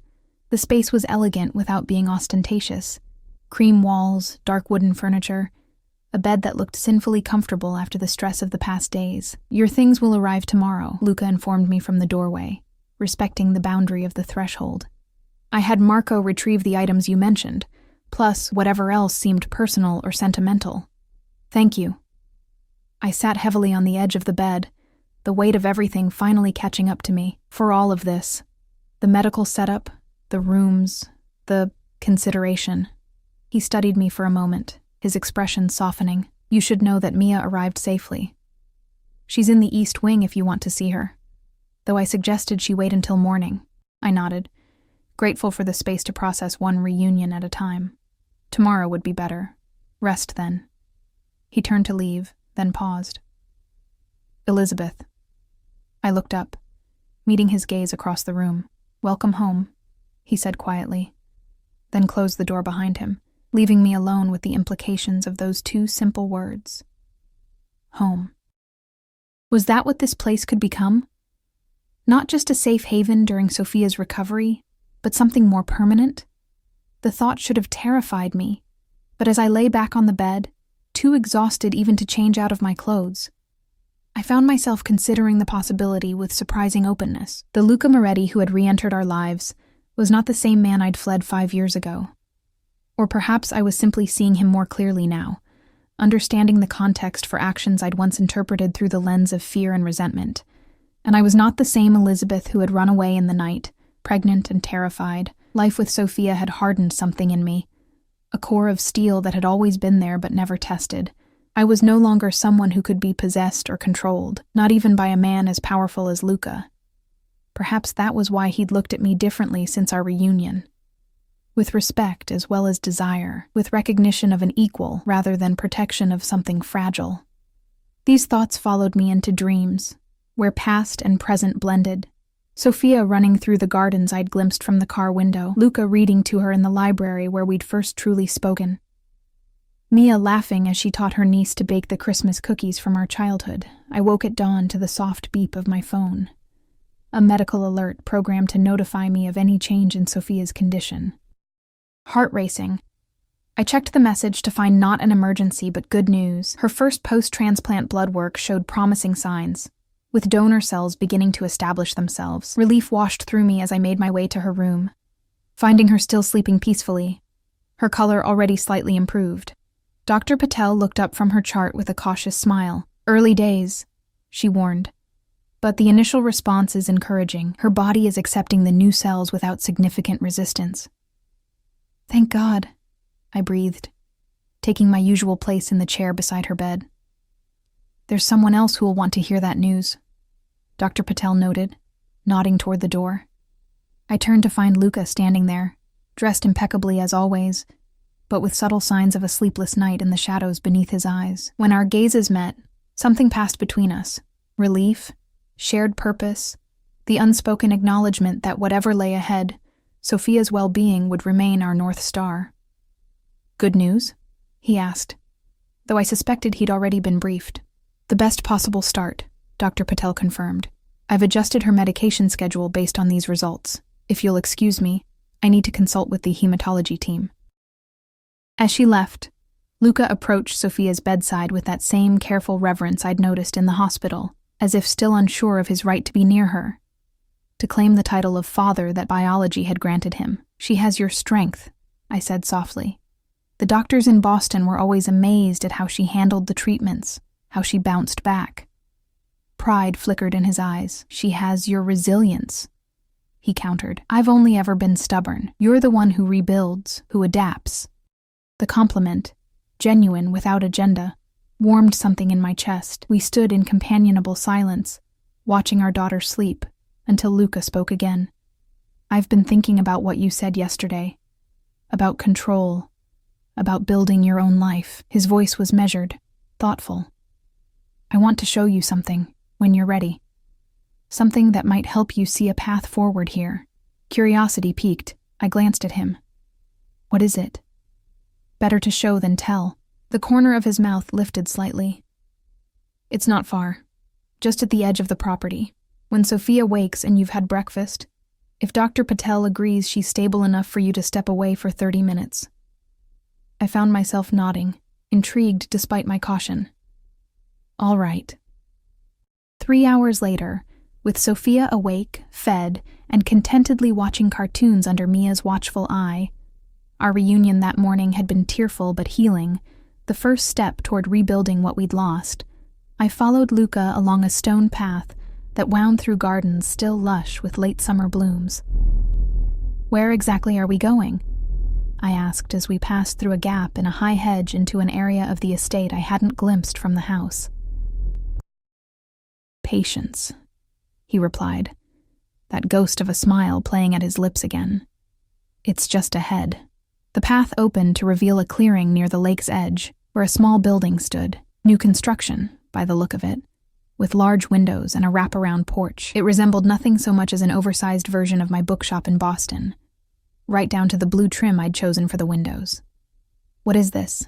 The space was elegant without being ostentatious. Cream walls, dark wooden furniture, a bed that looked sinfully comfortable after the stress of the past days. Your things will arrive tomorrow, Luca informed me from the doorway, respecting the boundary of the threshold. I had Marco retrieve the items you mentioned, plus whatever else seemed personal or sentimental. Thank you. I sat heavily on the edge of the bed, the weight of everything finally catching up to me. For all of this, the medical setup, the rooms, the consideration. He studied me for a moment, his expression softening. You should know that Mia arrived safely. She's in the East Wing if you want to see her, though I suggested she wait until morning. I nodded, grateful for the space to process one reunion at a time. Tomorrow would be better. Rest then. He turned to leave, then paused. Elizabeth. I looked up, meeting his gaze across the room. Welcome home, he said quietly, then closed the door behind him, leaving me alone with the implications of those two simple words. Home. Was that what this place could become? Not just a safe haven during Sophia's recovery, but something more permanent? The thought should have terrified me, but as I lay back on the bed, too exhausted even to change out of my clothes, I found myself considering the possibility with surprising openness. The Luca Moretti who had re-entered our lives was not the same man I'd fled 5 years ago. Or perhaps I was simply seeing him more clearly now, understanding the context for actions I'd once interpreted through the lens of fear and resentment. And I was not the same Elizabeth who had run away in the night, pregnant and terrified. Life with Sophia had hardened something in me, a core of steel that had always been there but never tested. I was no longer someone who could be possessed or controlled, not even by a man as powerful as Luca. Perhaps that was why he'd looked at me differently since our reunion. With respect as well as desire, with recognition of an equal rather than protection of something fragile. These thoughts followed me into dreams, where past and present blended. Sophia running through the gardens I'd glimpsed from the car window, Luca reading to her in the library where we'd first truly spoken. Mia laughing as she taught her niece to bake the Christmas cookies from our childhood. I woke at dawn to the soft beep of my phone. A medical alert programmed to notify me of any change in Sophia's condition. Heart racing. I checked the message to find not an emergency but good news. Her first post-transplant blood work showed promising signs, with donor cells beginning to establish themselves. Relief washed through me as I made my way to her room, finding her still sleeping peacefully, her color already slightly improved. Dr. Patel looked up from her chart with a cautious smile. Early days, she warned. But the initial response is encouraging. Her body is accepting the new cells without significant resistance. Thank God, I breathed, taking my usual place in the chair beside her bed. There's someone else who will want to hear that news, Dr. Patel noted, nodding toward the door. I turned to find Luca standing there, dressed impeccably as always, but with subtle signs of a sleepless night in the shadows beneath his eyes. When our gazes met, something passed between us. Relief, shared purpose, the unspoken acknowledgement that whatever lay ahead, Sophia's well-being would remain our North Star. Good news? He asked, though I suspected he'd already been briefed. The best possible start, Dr. Patel confirmed. I've adjusted her medication schedule based on these results. If you'll excuse me, I need to consult with the hematology team. As she left, Luca approached Sophia's bedside with that same careful reverence I'd noticed in the hospital, as if still unsure of his right to be near her, to claim the title of father that biology had granted him. She has your strength, I said softly. The doctors in Boston were always amazed at how she handled the treatments, how she bounced back. Pride flickered in his eyes. She has your resilience, he countered. I've only ever been stubborn. You're the one who rebuilds, who adapts. The compliment, genuine without agenda, warmed something in my chest. We stood in companionable silence, watching our daughter sleep, until Luca spoke again. I've been thinking about what you said yesterday, about control, about building your own life. His voice was measured, thoughtful. I want to show you something, when you're ready. Something that might help you see a path forward here. Curiosity piqued. I glanced at him. What is it? Better to show than tell. The corner of his mouth lifted slightly. It's not far. Just at the edge of the property. When Sophia wakes and you've had breakfast, if Dr. Patel agrees she's stable enough for you to step away for 30 minutes. I found myself nodding, intrigued despite my caution. All right. 3 hours later, with Sophia awake, fed, and contentedly watching cartoons under Mia's watchful eye, our reunion that morning had been tearful but healing, the first step toward rebuilding what we'd lost. I followed Luca along a stone path that wound through gardens still lush with late summer blooms. Where exactly are we going? I asked as we passed through a gap in a high hedge into an area of the estate I hadn't glimpsed from the house. Patience, he replied, that ghost of a smile playing at his lips again. It's just ahead. The path opened to reveal a clearing near the lake's edge, where a small building stood, new construction, by the look of it, with large windows and a wraparound porch. It resembled nothing so much as an oversized version of my bookshop in Boston, right down to the blue trim I'd chosen for the windows. What is this?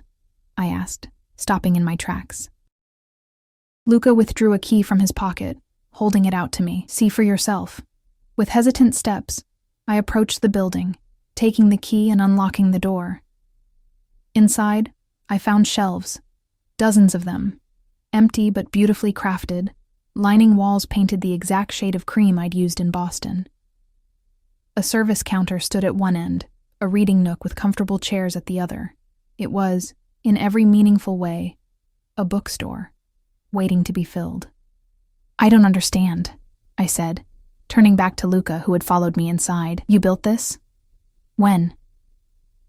I asked, stopping in my tracks. Luca withdrew a key from his pocket, holding it out to me. See for yourself. With hesitant steps, I approached the building, taking the key and unlocking the door. Inside, I found shelves, dozens of them, empty but beautifully crafted, lining walls painted the exact shade of cream I'd used in Boston. A service counter stood at one end, a reading nook with comfortable chairs at the other. It was, in every meaningful way, a bookstore, waiting to be filled. I don't understand, I said, turning back to Luca, who had followed me inside. You built this? When?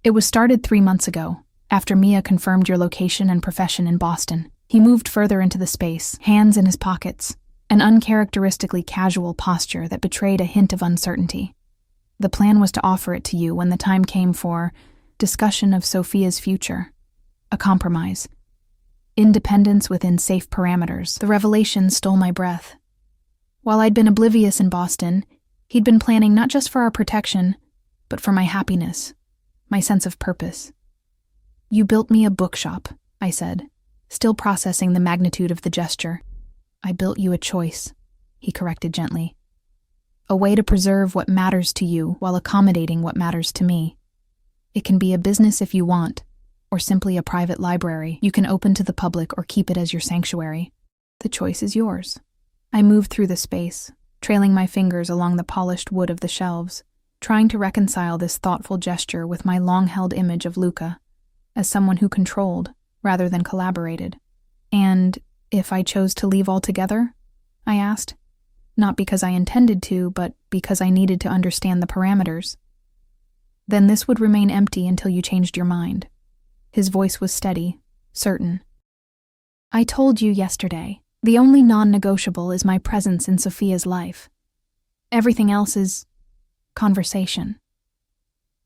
It was started 3 months ago, after Mia confirmed your location and profession in Boston. He moved further into the space, hands in his pockets, an uncharacteristically casual posture that betrayed a hint of uncertainty. The plan was to offer it to you when the time came for discussion of Sophia's future. A compromise. Independence within safe parameters. The revelation stole my breath. While I'd been oblivious in Boston, he'd been planning not just for our protection, but for my happiness, my sense of purpose. You built me a bookshop, I said, still processing the magnitude of the gesture. I built you a choice, he corrected gently. A way to preserve what matters to you while accommodating what matters to me. It can be a business if you want, or simply a private library you can open to the public or keep it as your sanctuary. The choice is yours. I moved through the space, trailing my fingers along the polished wood of the shelves, trying to reconcile this thoughtful gesture with my long-held image of Luca, as someone who controlled rather than collaborated. And if I chose to leave altogether? I asked. Not because I intended to, but because I needed to understand the parameters. Then this would remain empty until you changed your mind. His voice was steady, certain. I told you yesterday, the only non-negotiable is my presence in Sophia's life. Everything else is conversation.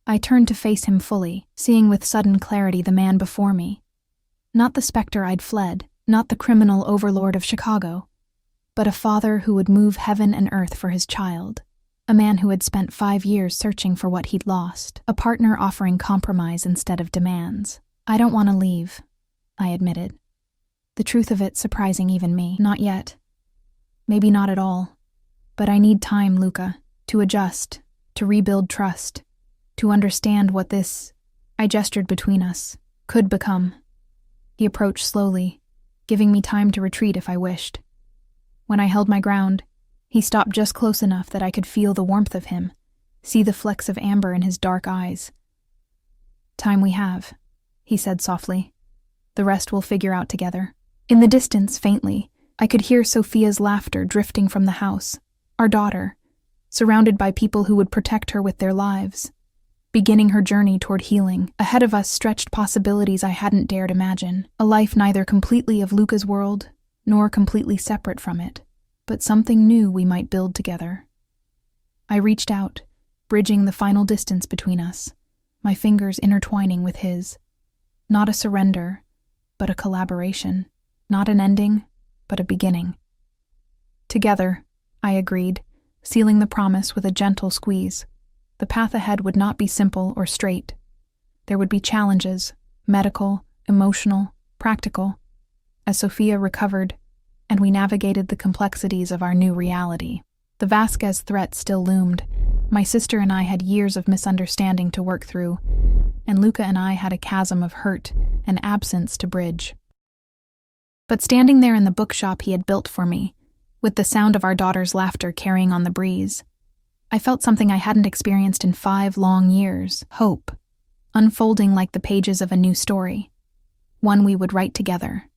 I turned to face him fully, seeing with sudden clarity the man before me. Not the specter I'd fled, not the criminal overlord of Chicago, but a father who would move heaven and earth for his child, a man who had spent 5 years searching for what he'd lost, a partner offering compromise instead of demands. I don't want to leave, I admitted. The truth of it surprising even me. Not yet. Maybe not at all. But I need time, Luca, to adjust, to rebuild trust, to understand what this, I gestured between us, could become. He approached slowly, giving me time to retreat if I wished. When I held my ground, he stopped just close enough that I could feel the warmth of him, see the flecks of amber in his dark eyes. Time we have, he said softly. The rest we'll figure out together. In the distance, faintly, I could hear Sophia's laughter drifting from the house, our daughter, surrounded by people who would protect her with their lives, beginning her journey toward healing. Ahead of us stretched possibilities I hadn't dared imagine, a life neither completely of Luca's world, nor completely separate from it, but something new we might build together. I reached out, bridging the final distance between us, my fingers intertwining with his. Not a surrender, but a collaboration. Not an ending, but a beginning. Together, I agreed, sealing the promise with a gentle squeeze. The path ahead would not be simple or straight. There would be challenges, medical, emotional, practical, as Sophia recovered and we navigated the complexities of our new reality. The Vasquez threat still loomed. My sister and I had years of misunderstanding to work through, and Luca and I had a chasm of hurt and absence to bridge. But standing there in the bookshop he had built for me, with the sound of our daughter's laughter carrying on the breeze, I felt something I hadn't experienced in 5 long years: hope, unfolding like the pages of a new story, one we would write together.